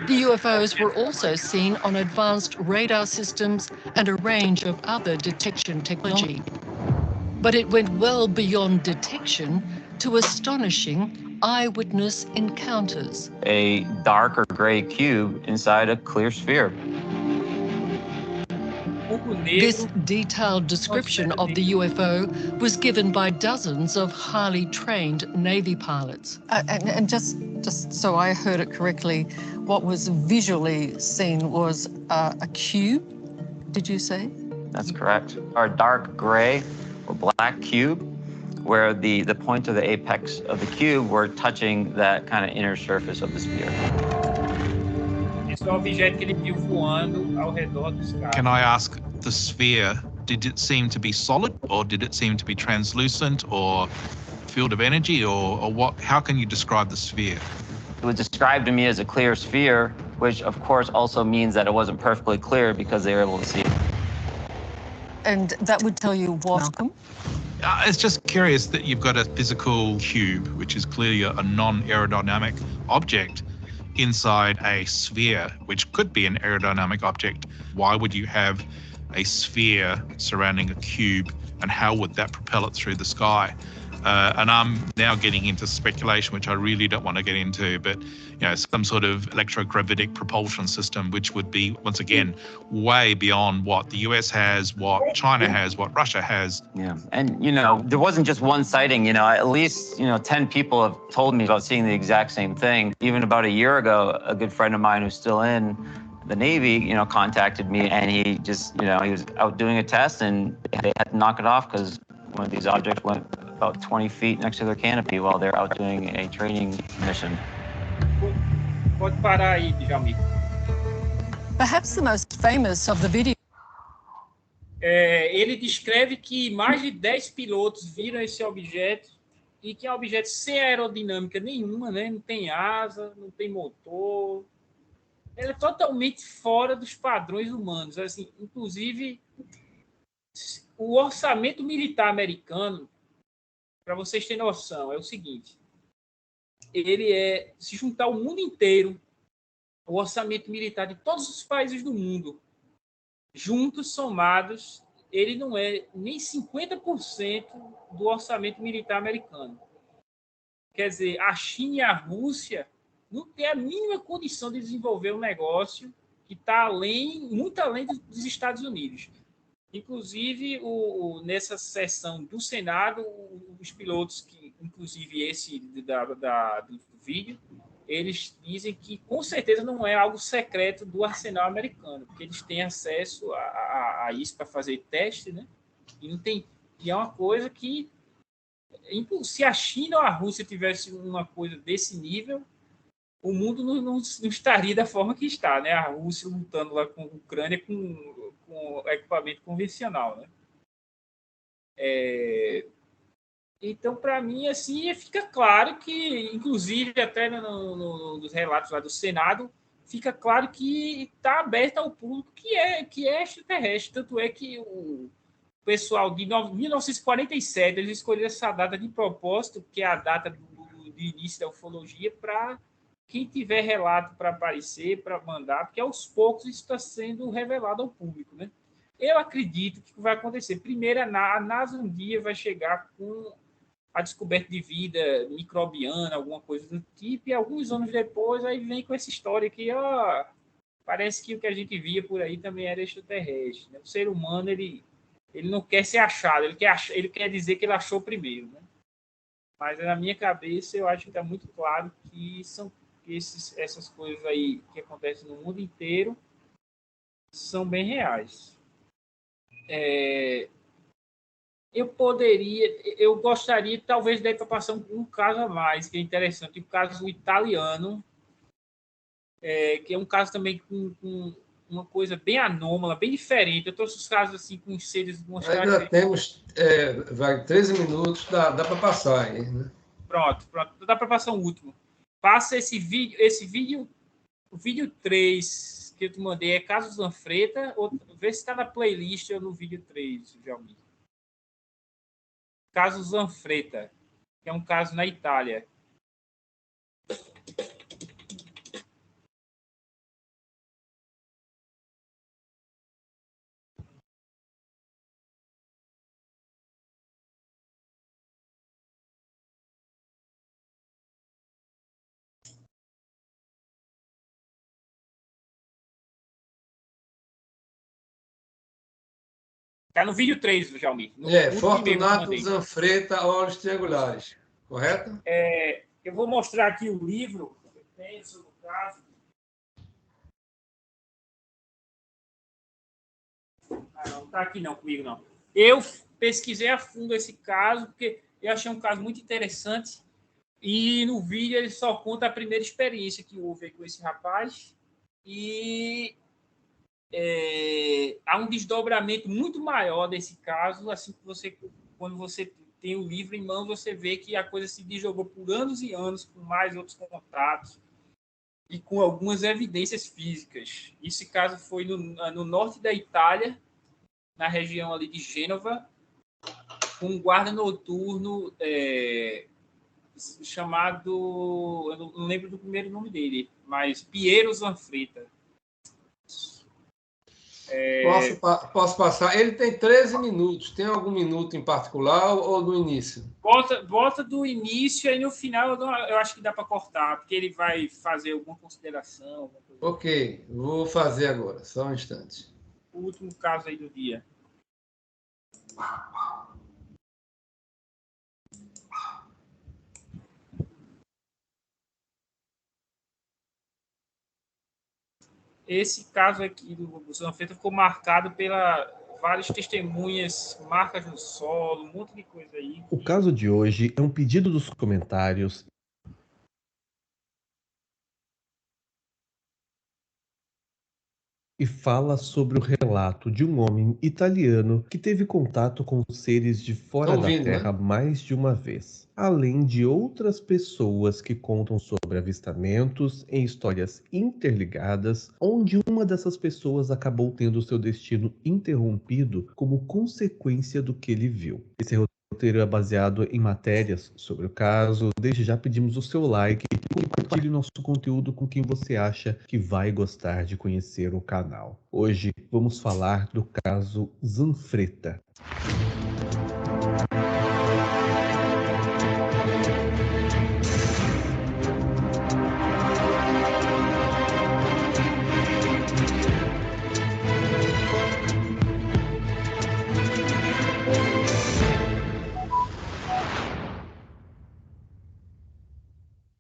The UFOs were also seen on advanced radar systems and a range of other detection technology. But it went well beyond detection to astonishing eyewitness encounters. A dark or gray cube inside a clear sphere. This detailed description of the UFO was given by dozens of highly trained Navy pilots. And just so I heard it correctly, what was visually seen was a cube, did you say? That's correct. Our dark gray or black cube, where the point of the apex of the cube were touching that kind of inner surface of the sphere. Can I ask, the sphere, did it seem to be solid, or did it seem to be translucent, or field of energy, or what? How can you describe the sphere? It was described to me as a clear sphere which of course also means that it wasn't perfectly clear because they were able to see it. And that would tell you what, Malcolm? It's just curious that you've got a physical cube, which is clearly a non-aerodynamic object, inside a sphere, which could be an aerodynamic object. Why would you have a sphere surrounding a cube, and how would that propel it through the sky? And I'm now getting into speculation, which I really don't want to get into, but some sort of electrogravitic propulsion system, which would be, once again, way beyond what the US has, what China has, what Russia has. Yeah, and there wasn't just one sighting. At least 10 people have told me about seeing the exact same thing. Even about a year ago, a good friend of mine who's still in the Navy, contacted me, and he just, he was out doing a test, and they had to knock it off because one of these objects went about 20 feet next to their canopy while they're out doing a training mission. Pode parar aí, Djalmi. Perhaps the most famous of the video. Ele descreve que mais de 10 pilotos viram esse objeto e que é um objeto sem aerodinâmica nenhuma, né? Não tem asa, não tem motor. Ele é totalmente fora dos padrões humanos. Assim, inclusive, o orçamento militar americano, para vocês terem noção, é o seguinte: se juntar o mundo inteiro, o orçamento militar de todos os países do mundo, juntos, somados, ele não é nem 50% do orçamento militar americano. Quer dizer, a China e a Rússia não têm a mínima condição de desenvolver um negócio que está muito além dos Estados Unidos. Inclusive, nessa sessão do Senado, os pilotos, que inclusive esse do vídeo, eles dizem que com certeza não é algo secreto do arsenal americano, porque eles têm acesso a isso para fazer teste, né? E é uma coisa que, se a China ou a Rússia tivesse uma coisa desse nível, o mundo não estaria da forma que está, né? A Rússia lutando lá com a Ucrânia com equipamento convencional, né? Então, para mim, assim, fica claro que, inclusive, até nos relatos lá do Senado, fica claro que está aberto ao público que é extraterrestre. Tanto é que o pessoal de 1947, eles escolheram essa data de propósito, que é a data do início da ufologia, para quem tiver relato para aparecer, para mandar, porque aos poucos isso está sendo revelado ao público, né? Eu acredito que vai acontecer. Primeiro, a NASA um dia vai chegar com a descoberta de vida microbiana, alguma coisa do tipo, e alguns anos depois aí vem com essa história que parece que o que a gente via por aí também era extraterrestre, né? O ser humano, ele não quer ser achado, ele quer dizer que ele achou primeiro, né? Mas na minha cabeça eu acho que está muito claro que essas coisas aí que acontecem no mundo inteiro são bem reais. Eu gostaria, talvez, de passar um caso a mais, que é interessante, o caso italiano, que é um caso também com uma coisa bem anômala, bem diferente. Eu trouxe os casos assim com seres... Ainda temos 13 minutos, dá para passar aí, né? Pronto, dá para passar um último. Passa esse vídeo, o vídeo 3 que eu te mandei é Caso Zanfretta, vê se está na playlist ou no vídeo 3, Jalmi. Caso Zanfretta, que é um caso na Itália. Está no vídeo 3, Jalmi. Fortunato Zanfretta, Olhos Triangulares. Correto? Eu vou mostrar aqui o livro que eu tenho sobre o caso. Não está aqui não comigo, não. Eu pesquisei a fundo esse caso, porque eu achei um caso muito interessante. E no vídeo ele só conta a primeira experiência que houve com esse rapaz. E... há um desdobramento muito maior desse caso, assim que quando você tem o livro em mãos, você vê que a coisa se desdobrou por anos e anos, com mais outros contatos. e com algumas evidências físicas. Esse caso foi no norte da Itália, na região ali de Gênova, com um guarda noturno chamado... Eu não lembro do primeiro nome dele, mas Piero Zanfretta. Posso passar? Ele tem 13 minutos. Tem algum minuto em particular ou do início? Bota do início e no final eu acho que dá para cortar, porque ele vai fazer alguma consideração. Alguma coisa. Ok, vou fazer agora, só um instante. O último caso aí do dia. Esse caso aqui do Zanfretta ficou marcado pela várias testemunhas, marcas no solo, um monte de coisa aí. O caso de hoje é um pedido dos comentários e fala sobre o relato de um homem italiano que teve contato com seres de fora da Terra mais de uma vez, além de outras pessoas que contam sobre avistamentos em histórias interligadas, onde uma dessas pessoas acabou tendo seu destino interrompido como consequência do que ele viu. Esse roteiro é baseado em matérias sobre o caso. Desde já pedimos o seu like e compartilhe nosso conteúdo com quem você acha que vai gostar de conhecer o canal. Hoje vamos falar do caso Zanfretta.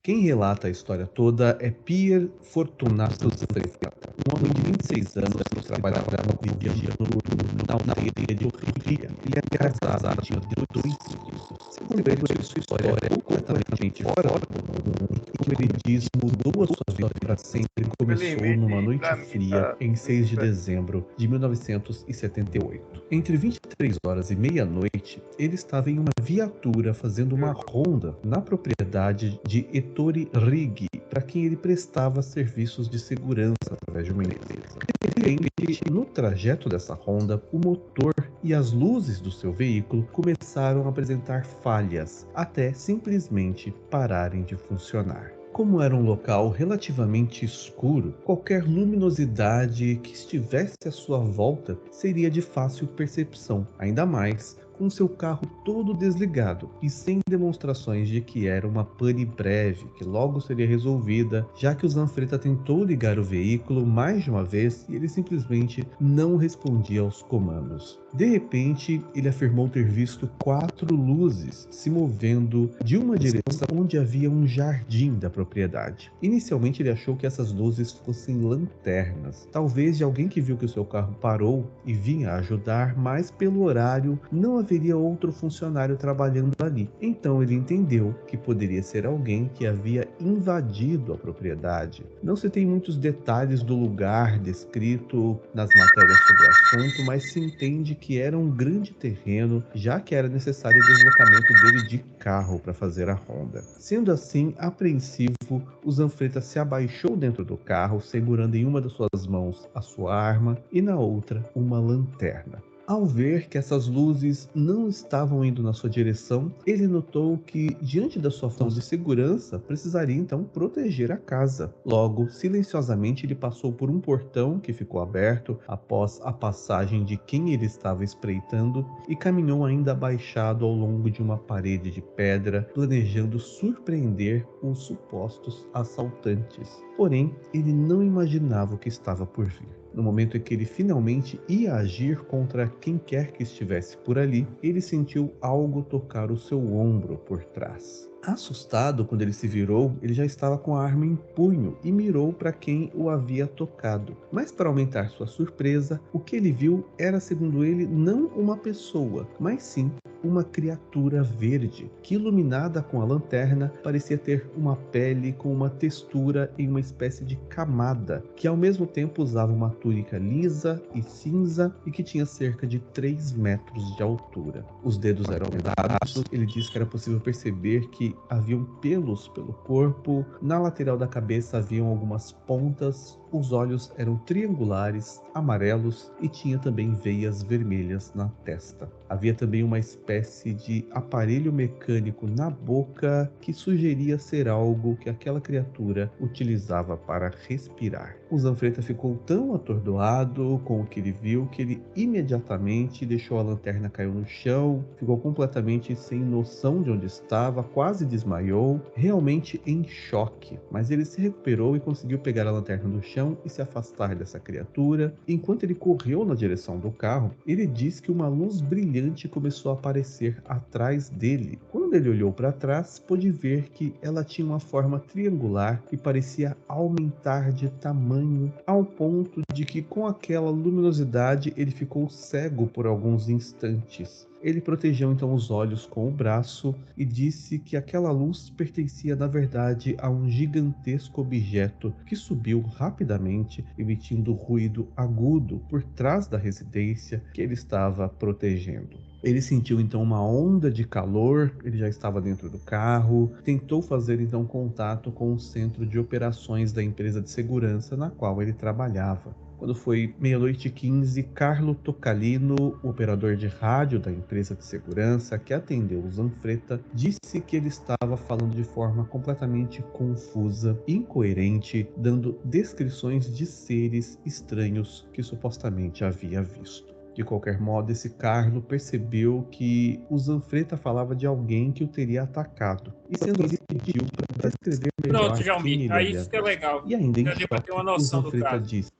Quem relata a história toda é Pier Fortunato Zanfretta, um homem de 26 anos que trabalhava no viajando na aldeia de Orriglia. Ele é casado, tinha 2 filhos. Segundo ele, sua história é completamente fora do mundo e que ele diz mudou a sua vida para sempre. Começou numa noite fria em 6 de dezembro de 1978. Entre 23 horas e meia-noite, ele estava em uma viatura fazendo uma ronda na propriedade de Ettore Righi, para quem ele prestava serviços de segurança através de uma empresa. De repente, no trajeto dessa ronda, o motor e as luzes do seu veículo começaram a apresentar falhas, até simplesmente pararem de funcionar. Como era um local relativamente escuro, qualquer luminosidade que estivesse à sua volta seria de fácil percepção, ainda mais com seu carro todo desligado e sem demonstrações de que era uma pane breve, que logo seria resolvida, já que o Zanfretta tentou ligar o veículo mais de uma vez e ele simplesmente não respondia aos comandos. De repente, ele afirmou ter visto 4 luzes se movendo de uma direção onde havia um jardim da propriedade. Inicialmente, ele achou que essas luzes fossem lanternas, talvez de alguém que viu que o seu carro parou e vinha ajudar, mas pelo horário não haveria outro funcionário trabalhando ali. Então ele entendeu que poderia ser alguém que havia invadido a propriedade. Não se tem muitos detalhes do lugar descrito nas matérias sobre o assunto, mas se entende que era um grande terreno, já que era necessário o deslocamento dele de carro para fazer a ronda. Sendo assim, apreensivo, o Zanfretta se abaixou dentro do carro, segurando em uma das suas mãos a sua arma e na outra uma lanterna. Ao ver que essas luzes não estavam indo na sua direção, ele notou que, diante da sua função de segurança, precisaria então proteger a casa. Logo, silenciosamente, ele passou por um portão que ficou aberto após a passagem de quem ele estava espreitando e caminhou ainda abaixado ao longo de uma parede de pedra, planejando surpreender os supostos assaltantes. Porém, ele não imaginava o que estava por vir. No momento em que ele finalmente ia agir contra quem quer que estivesse por ali, ele sentiu algo tocar o seu ombro por trás. Assustado, quando ele se virou, ele já estava com a arma em punho e mirou para quem o havia tocado. Mas para aumentar sua surpresa, o que ele viu era, segundo ele, não uma pessoa, mas sim uma criatura verde, que iluminada com a lanterna, parecia ter uma pele com uma textura em uma espécie de camada, que ao mesmo tempo usava uma túnica lisa e cinza e que tinha cerca de 3 metros de altura. Os dedos eram vendados, ele disse que era possível perceber que haviam pelos pelo corpo, na lateral da cabeça haviam algumas pontas, os olhos eram triangulares, amarelos e tinha também veias vermelhas na testa. Havia também uma espécie de aparelho mecânico na boca que sugeria ser algo que aquela criatura utilizava para respirar. O Zanfretta ficou tão atordoado com o que ele viu que ele imediatamente deixou a lanterna cair no chão, ficou completamente sem noção de onde estava, quase desmaiou, realmente em choque. Mas ele se recuperou e conseguiu pegar a lanterna do chão e se afastar dessa criatura. Enquanto ele correu na direção do carro, ele disse que uma luz brilhante começou a aparecer atrás dele. Quando ele olhou para trás, pôde ver que ela tinha uma forma triangular e parecia aumentar de tamanho, ao ponto de que com aquela luminosidade ele ficou cego por alguns instantes. Ele protegeu então os olhos com o braço e disse que aquela luz pertencia na verdade a um gigantesco objeto que subiu rapidamente, emitindo ruído agudo por trás da residência que ele estava protegendo. Ele sentiu então uma onda de calor, ele já estava dentro do carro, tentou fazer então contato com o centro de operações da empresa de segurança na qual ele trabalhava. Quando foi 00:15, Carlo Toccalino, o operador de rádio da empresa de segurança que atendeu o Zanfretta, disse que ele estava falando de forma completamente confusa, incoerente, dando descrições de seres estranhos que supostamente havia visto. De qualquer modo, esse Carlo percebeu que o Zanfretta falava de alguém que o teria atacado, e sendo assim pediu para descrever melhor Pronto, Jalmi, quem ele aí havia isso que é visto. legal. E ainda em Já deu para ter uma choque, o noção do Zanfretta caso. disse: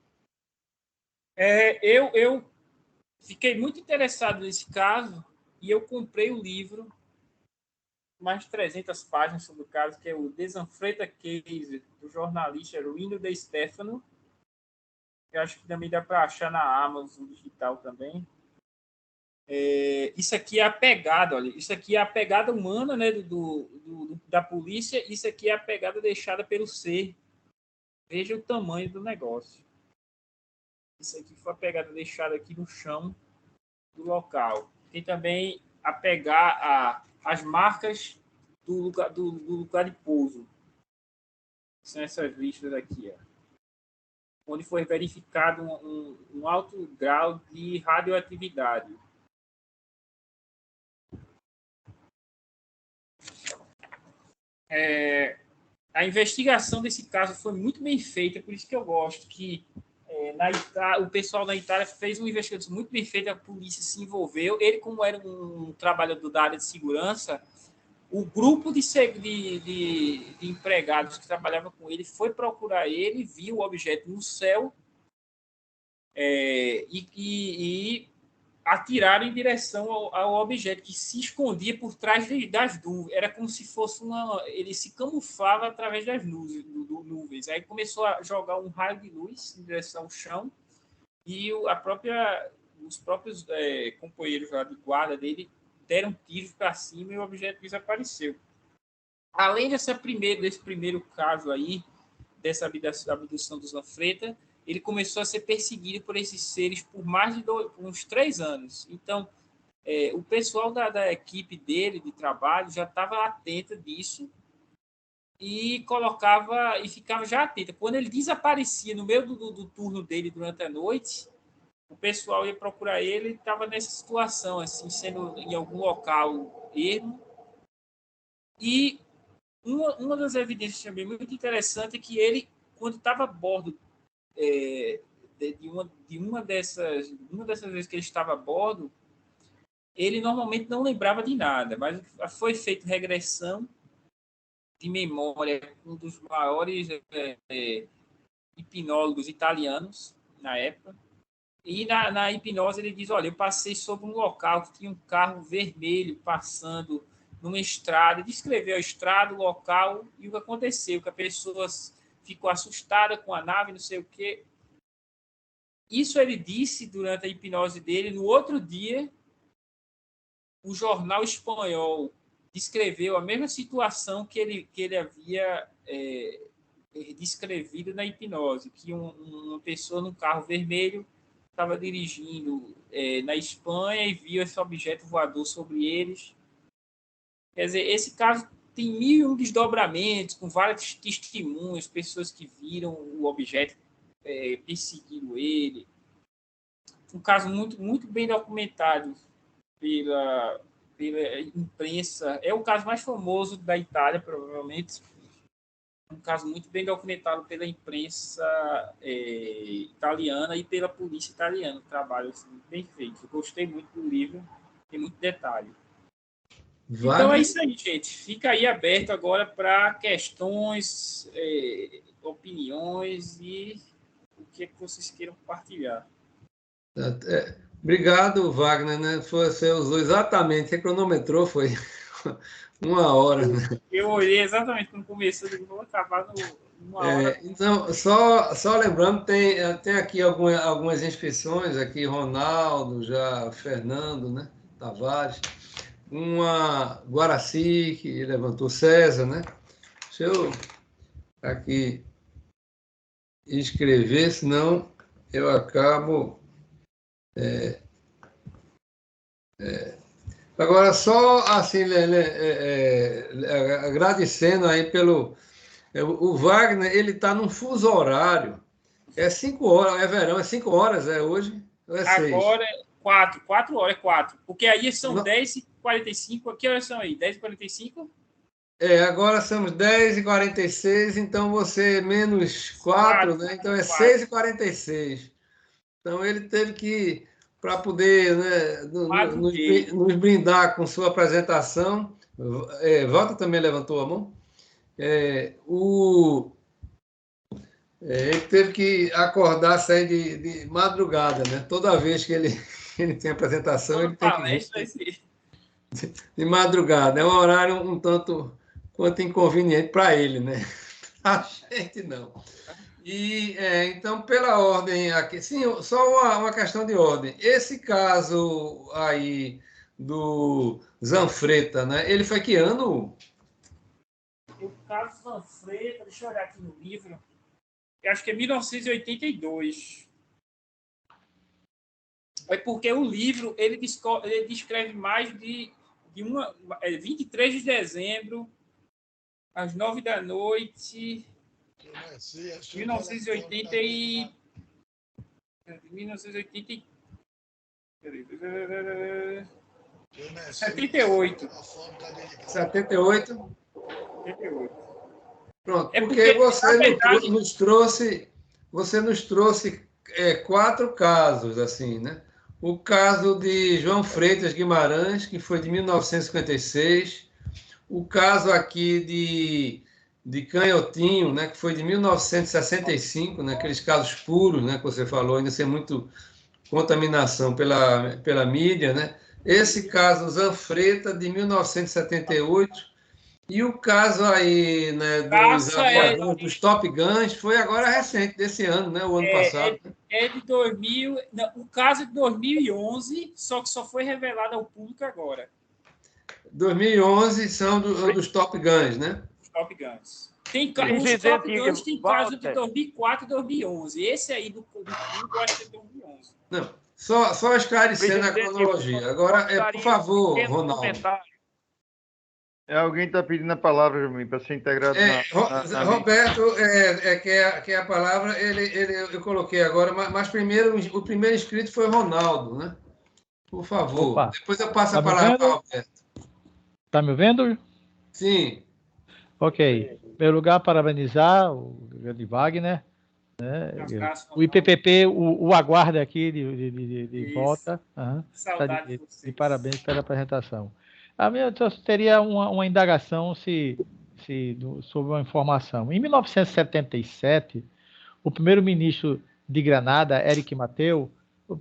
Eu fiquei muito interessado nesse caso e eu comprei o livro, mais de 300 páginas sobre o caso, que é o The Zanfretta Case, do jornalista Rino De Stefano. Eu acho que também dá para achar na Amazon digital também. Isso aqui é a pegada, olha. Isso aqui é a pegada humana, né, da polícia. Isso aqui é a pegada deixada pelo ser. Veja o tamanho do negócio. Isso aqui foi a pegada deixada aqui no chão do local. Tem também a pegar as marcas do lugar de pouso. São essas listas aqui, ó, onde foi verificado um alto grau de radioatividade. A investigação desse caso foi muito bem feita, por isso que eu gosto que o pessoal na Itália fez uma investigação muito bem feita, a polícia se envolveu. Ele, como era um trabalhador da área de segurança, o grupo de empregados que trabalhava com ele foi procurar ele, viu o objeto no céu e atiraram em direção ao objeto que se escondia por trás das nuvens. Era como se fosse ele se camuflava através das nuvens. Aí começou a jogar um raio de luz em direção ao chão e os próprios companheiros lá de guarda dele deram tiros para cima e o objeto desapareceu. Além desse primeiro caso aí, dessa abdução do Zanfretta, ele começou a ser perseguido por esses seres por mais de por uns 3 anos. Então, o pessoal da equipe dele, de trabalho, já estava atento disso e ficava já atento. Quando ele desaparecia no meio do turno dele durante a noite, o pessoal ia procurar ele e estava nessa situação, assim, sendo em algum local ermo. E uma das evidências também muito interessante é que ele, quando estava a bordo de uma dessas vezes que ele estava a bordo, ele normalmente não lembrava de nada, mas foi feita regressão de memória com um dos maiores hipnólogos italianos na época. E na hipnose ele diz, olha, eu passei sobre um local que tinha um carro vermelho passando numa estrada, descreveu a estrada, o local e o que aconteceu, que a pessoa ficou assustada com a nave, não sei o quê. Isso ele disse durante a hipnose dele. No outro dia, o jornal espanhol descreveu a mesma situação que ele havia descrevido na hipnose, que uma pessoa num carro vermelho estava dirigindo na Espanha e viu esse objeto voador sobre eles. Quer dizer, esse caso tem 1001 desdobramentos, com vários testemunhos, pessoas que viram o objeto perseguindo ele. Um caso muito, muito bem documentado pela imprensa. É o caso mais famoso da Itália, provavelmente. Um caso muito bem documentado pela imprensa italiana e pela polícia italiana. Um trabalho assim, bem feito. Eu gostei muito do livro, tem muito detalhe. Então é isso aí, gente. Fica aí aberto agora para questões, opiniões e o que vocês queiram compartilhar. Obrigado, Wagner, né? Você usou exatamente, você cronometrou, foi 1 hora, né? Eu olhei exatamente quando começou, eu vou acabar numa hora. Então, só lembrando, tem aqui algumas inscrições, aqui Ronaldo, já Fernando, né? Tavares, uma Guaraci, que levantou César, né? Deixa eu aqui escrever, senão eu acabo... Agora, só assim, agradecendo aí pelo... O Wagner, ele está num fuso horário. É 5 horas, é verão, é 5 horas, hoje? Ou é 6? Agora é 4 horas, 4. Porque aí são 10h45. Que horas são aí? 10h45? Agora somos 10h46, então você menos 4, né? Então é 6h46. Então ele teve que, para poder, né, nos brindar com sua apresentação, Walter também levantou a mão, ele teve que acordar, sair de madrugada, né? Toda vez que ele tem apresentação, ele tem que vir de madrugada. É um horário um tanto quanto inconveniente para ele, né? A gente não. E, então, pela ordem aqui, sim, só uma questão de ordem. Esse caso aí do Zanfretta, né? Ele foi que ano? O caso Zanfretta, deixa eu olhar aqui no livro, eu acho que é 1982. É porque o livro, ele descreve mais de 23 de dezembro, às 9 da noite... 1978. 78? Pronto, porque você nos trouxe 4 casos, assim, né? O caso de João Freitas Guimarães, que foi de 1956, o caso aqui de Canhotinho, né, que foi de 1965, né, aqueles casos puros, né, que você falou, ainda sem muito contaminação pela mídia, né? Esse caso Zanfretta, de 1978, e o caso aí, né, dos Top Guns, foi agora recente, desse ano, né, o ano passado. É de 2000, não, o caso é de 2011, só que só foi revelado ao público agora. 2011 são dos Top Guns, né? Top Guns. Os Top Guns tem caso de 2004 e 2011. Esse aí do clube eu acho que é 2011. Não, só esclarecendo a cronologia. Agora, por favor, Ronaldo. Alguém está pedindo a palavra para ser integrado na Roberto, quer a palavra, eu coloquei agora, mas primeiro, o primeiro inscrito foi o Ronaldo, né? Por favor. Opa. Depois eu passo a palavra para o Roberto. Está me ouvindo? Sim. Ok. Em primeiro lugar, parabenizar o grande Wagner. Né? O IPPP o aguarda aqui de volta. Saudade de vocês. E parabéns pela apresentação. A minha teria uma indagação sobre uma informação. Em 1977, o primeiro-ministro de Granada, Eric Mateu,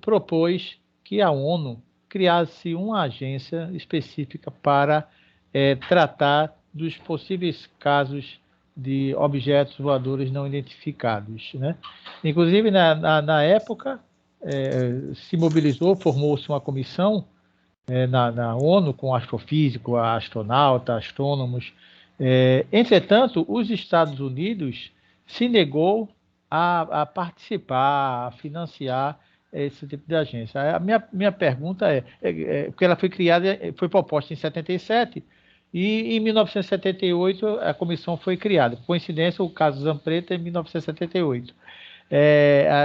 propôs que a ONU criasse uma agência específica para tratar dos possíveis casos de objetos voadores não identificados, né? Inclusive, na época, se mobilizou, formou-se uma comissão na ONU, com astrofísico, astronauta, astrônomos. Entretanto, os Estados Unidos se negou a participar, a financiar esse tipo de agência. A minha pergunta porque ela foi criada, foi proposta em 77, e em 1978 a comissão foi criada. Coincidência, o caso Zampreta em 1978.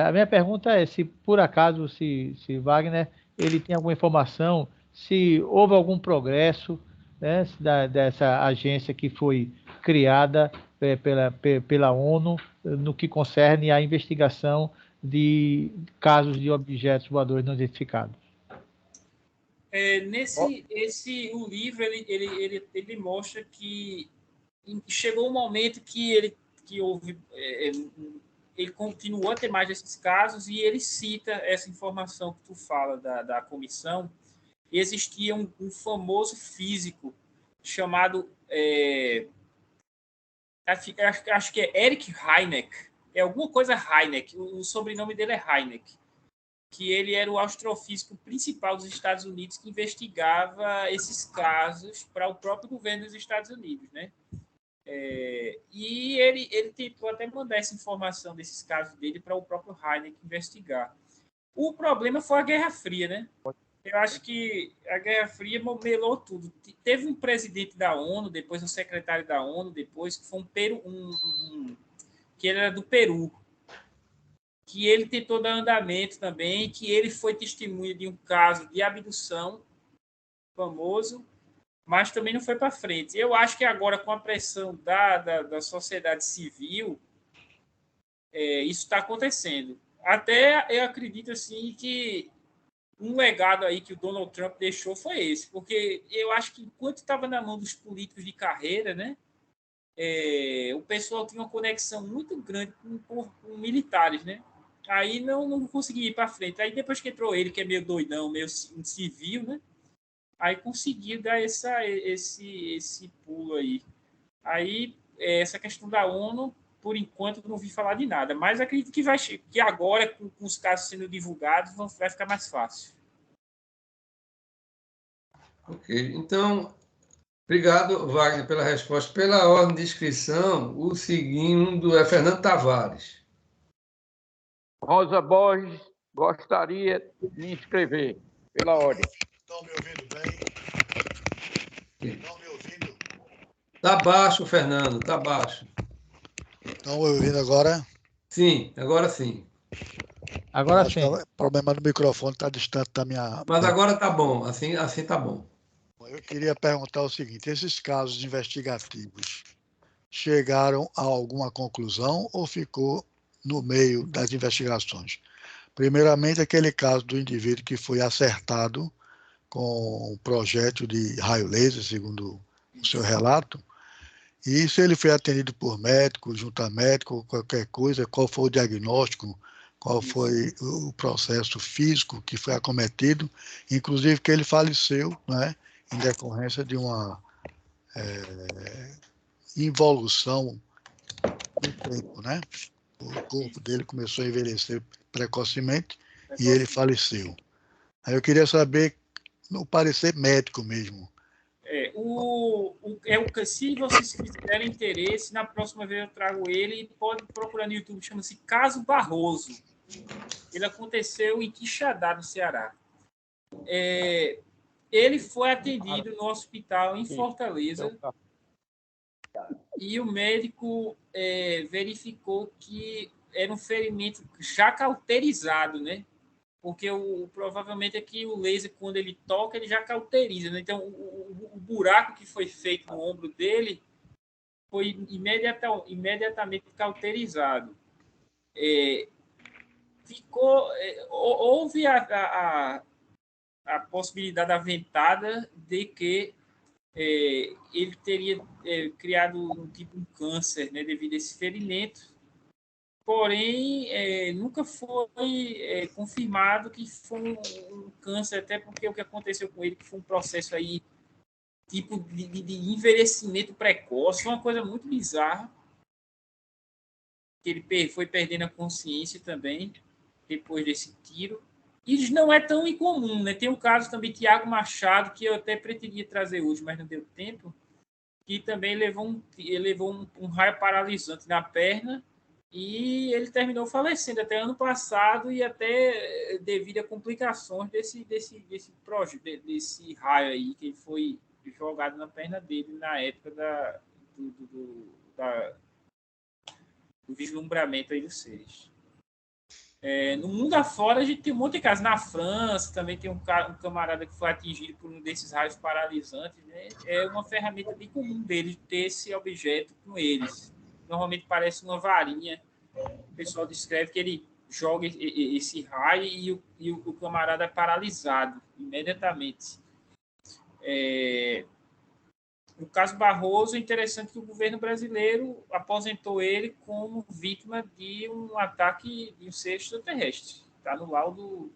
A minha pergunta é se, por acaso, se Wagner ele tem alguma informação, se houve algum progresso, né, dessa agência que foi criada pela ONU no que concerne à investigação de casos de objetos voadores não identificados. O livro ele mostra que chegou um momento que houve ele continuou a ter mais desses casos, e ele cita essa informação que tu fala da comissão. Existia um famoso físico chamado acho que é Erich Heineck, alguma coisa Heineck, o sobrenome dele é Heineck, que ele era o astrofísico principal dos Estados Unidos, que investigava esses casos para o próprio governo dos Estados Unidos, né? E ele tentou até mandar essa informação desses casos dele para o próprio Heineck investigar. O problema foi a Guerra Fria, né? Eu acho que a Guerra Fria melou tudo. Teve um presidente da ONU, depois um secretário da ONU, depois que foi que ele era do Peru, que ele tentou dar andamento também, que ele foi testemunha de um caso de abdução famoso, mas também não foi para frente. Eu acho que agora, com a pressão da sociedade civil, isso está acontecendo. Até eu acredito assim que um legado aí que o Donald Trump deixou foi esse, porque eu acho que enquanto estava na mão dos políticos de carreira, né, o pessoal tinha uma conexão muito grande com militares, né? Aí não conseguia ir para frente. Aí depois que entrou ele, que é meio doidão, meio civil, né? Aí conseguiu dar esse pulo aí. Aí, essa questão da ONU, por enquanto, não ouvi falar de nada. Mas acredito que agora, com os casos sendo divulgados, vai ficar mais fácil. Ok. Então, obrigado, Wagner, pela resposta. Pela ordem de inscrição, o segundo é Fernando Tavares. Rosa Borges, gostaria de me inscrever, pela ordem. Estão me ouvindo bem? Estão me ouvindo? Está baixo, Fernando, está baixo. Estão me ouvindo agora? Sim, agora sim. Agora sim. O problema do microfone está distante da minha... Mas agora está bom, assim está bom. Eu queria perguntar o seguinte: esses casos investigativos chegaram a alguma conclusão ou ficou no meio das investigações? Primeiramente, aquele caso do indivíduo que foi acertado com um projétil de raio laser, segundo o seu relato, e se ele foi atendido por médico, junto a médico, qualquer coisa, qual foi o diagnóstico, qual foi o processo físico que foi acometido, inclusive que ele faleceu, né, em decorrência de uma involução do tempo, né? O corpo dele começou a envelhecer precocemente e ele faleceu. Aí eu queria saber, no parecer médico mesmo. Se vocês tiverem interesse, na próxima vez eu trago ele, pode procurar no YouTube, chama-se Caso Barroso. Ele aconteceu em Quixadá, no Ceará. Ele foi atendido no hospital em Fortaleza e o médico verificou que era um ferimento já cauterizado, né? Porque provavelmente é que o laser, quando ele toca, ele já cauteriza, né? Então, o buraco que foi feito no ombro dele foi imediatamente cauterizado. Houve a possibilidade aventada de que ele teria criado um tipo de câncer, né, devido a esse ferimento. Porém, nunca foi confirmado que foi um câncer, até porque o que aconteceu com ele que foi um processo aí, tipo de envelhecimento precoce, foi uma coisa muito bizarra, que ele foi perdendo a consciência também, depois desse tiro. E não é tão incomum, né? Tem o caso também de Tiago Machado, que eu até pretendia trazer hoje, mas não deu tempo, que também levou um raio paralisante na perna e ele terminou falecendo até ano passado e até devido a complicações desse raio aí que foi jogado na perna dele na época do vislumbramento aí dos seres. No mundo afora, a gente tem um monte de casos. Na França, também tem um camarada que foi atingido por um desses raios paralisantes. Né? É uma ferramenta bem comum deles ter esse objeto com eles. Normalmente parece uma varinha. O pessoal descreve que ele joga esse raio e o camarada é paralisado imediatamente. No caso Barroso, é interessante que o governo brasileiro aposentou ele como vítima de um ataque de um ser extraterrestre. Está no laudo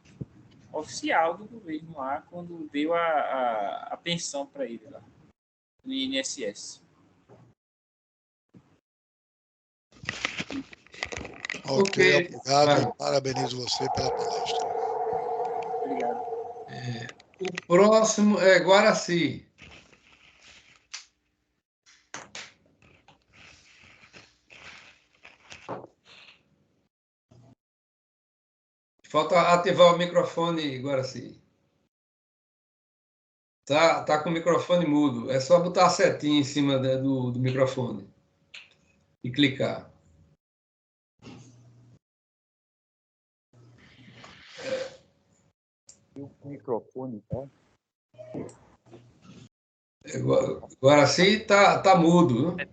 oficial do governo lá, quando deu a pensão para ele lá, no INSS. Ok, obrigado. Parabenizo você pela palestra. Obrigado. O próximo é Guaraci. Falta ativar o microfone, Guaraci. Tá com o microfone mudo. É só botar a setinha em cima do microfone e clicar. O microfone, tá? Guaraci tá mudo. Viu?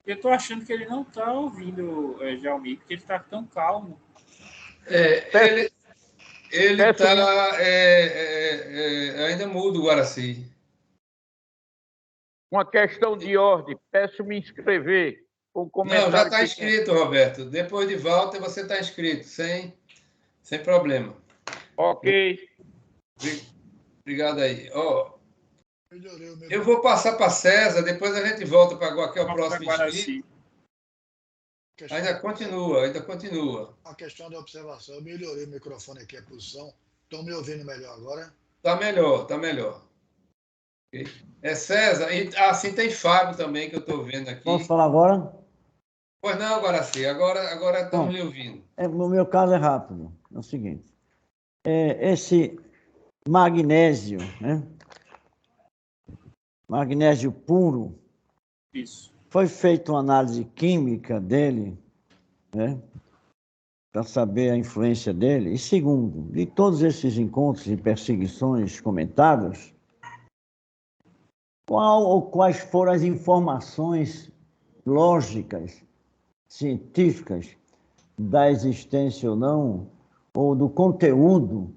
Eu estou achando que ele não está ouvindo, Jalmi, porque ele está tão calmo. Ele está ainda mudo, Guaraci. Uma questão de ordem. Peço me inscrever. Um comentário. Não, já está inscrito, Roberto. Depois de volta, você está inscrito, sem problema. Ok. Obrigado aí. Eu vou passar para César, depois a gente volta para qual que é o próximo inscrito. Ainda continua. Uma questão de observação. Eu melhorei o microfone aqui, a posição. Estão me ouvindo melhor agora? Está melhor. Okay. César, e assim tem Fábio também, que eu estou vendo aqui. Posso falar agora? Pois não, agora sim. Agora estamos lhe ouvindo. No meu caso é rápido. É o seguinte. Esse magnésio, né? Magnésio puro. Isso. Foi feita uma análise química dele, né? Para saber a influência dele. E segundo, de todos esses encontros e perseguições comentados, quais foram as informações lógicas, científicas, da existência ou não, ou do conteúdo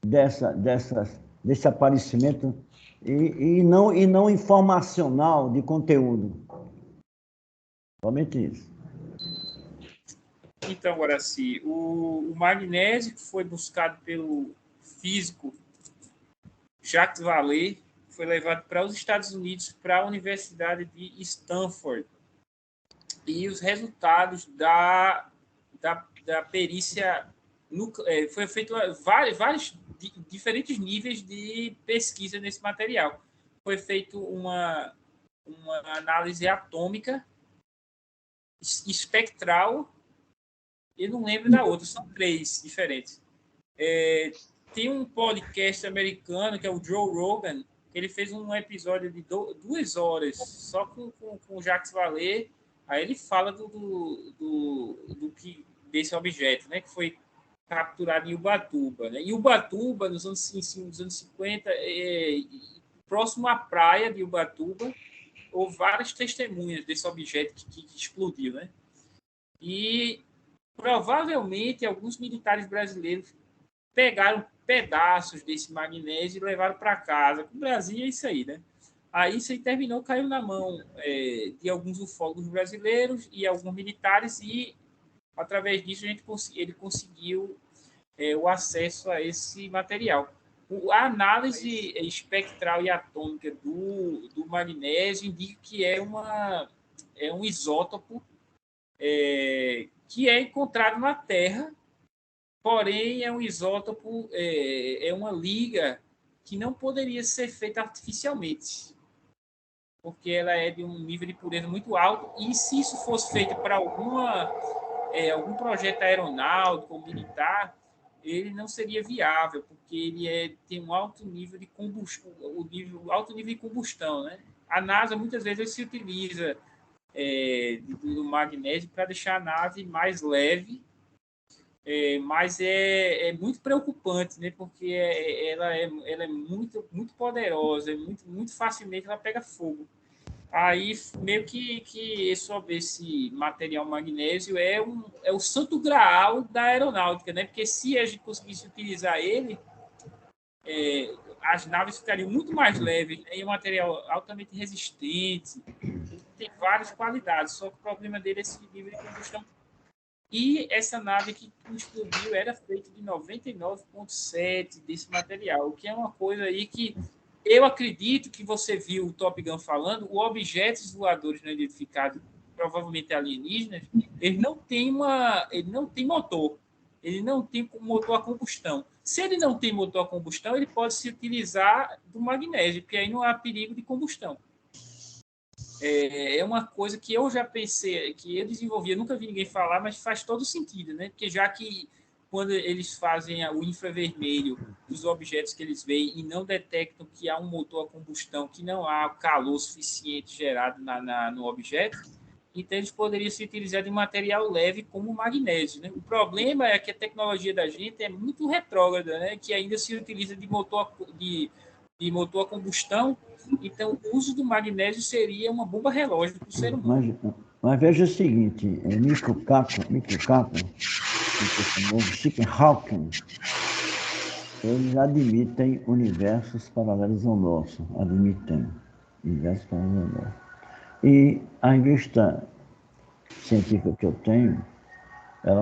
desse aparecimento, e não informacional de conteúdo. Somente isso. Então, Guaraci, o magnésio que foi buscado pelo físico Jacques Vallée foi levado para os Estados Unidos, para a Universidade de Stanford. E os resultados da perícia foi feito vários diferentes níveis de pesquisa nesse material. Foi feito uma análise atômica, espectral, eu não lembro da outra, são 3 diferentes. Tem um podcast americano, que é o Joe Rogan, que ele fez um episódio de 2 horas, só com o Jacques Vallée. Aí ele fala desse objeto, né, que foi capturado em Ubatuba. Né? E Ubatuba, nos anos 50, próximo à praia de Ubatuba, houve várias testemunhas desse objeto que explodiu. Né? E provavelmente alguns militares brasileiros pegaram pedaços desse magnésio e levaram para casa. O Brasil é isso aí, né? Aí isso aí caiu na mão de alguns ufólogos brasileiros e alguns militares, e através disso ele conseguiu o acesso a esse material. A análise espectral e atômica do magnésio indica que é um isótopo que é encontrado na Terra, porém é um isótopo, é uma liga que não poderia ser feita artificialmente, porque ela é de um nível de pureza muito alto, e se isso fosse feito para algum projeto aeronáutico ou militar, ele não seria viável, porque ele tem um alto nível de combustão, alto nível de combustão, né? A NASA muitas vezes se utiliza do magnésio para deixar a nave mais leve, mas é muito preocupante, né? Porque ela é muito, muito poderosa, muito facilmente ela pega fogo. Aí, meio que esse material magnésio é o santo graal da aeronáutica, né? Porque se a gente conseguisse utilizar ele, as naves ficariam muito mais leves, né? E é um material altamente resistente, tem várias qualidades, só que o problema dele é esse nível de combustão. E essa nave que explodiu era feita de 99,7% desse material, o que é uma coisa aí que eu acredito que você viu o Top Gun falando, os objetos voadores não identificados, provavelmente alienígenas, ele não tem motor. Ele não tem motor a combustão. Se ele não tem motor a combustão, ele pode se utilizar do magnésio, porque aí não há perigo de combustão. É uma coisa que eu já pensei, que eu desenvolvi, eu nunca vi ninguém falar, mas faz todo sentido, né? Porque já que quando eles fazem o infravermelho dos objetos que eles veem e não detectam que há um motor a combustão, que não há calor suficiente gerado no objeto, então eles poderiam se utilizar de material leve como o magnésio, né? O problema é que a tecnologia da gente é muito retrógrada, né? Que ainda se utiliza de motor a combustão, então o uso do magnésio seria uma bomba relógio para o ser humano. Mas veja o seguinte, Michio Kaku, Stephen Hawking, eles admitem universos paralelos ao nosso, universos paralelos ao nosso. E a revista científica que eu tenho, ela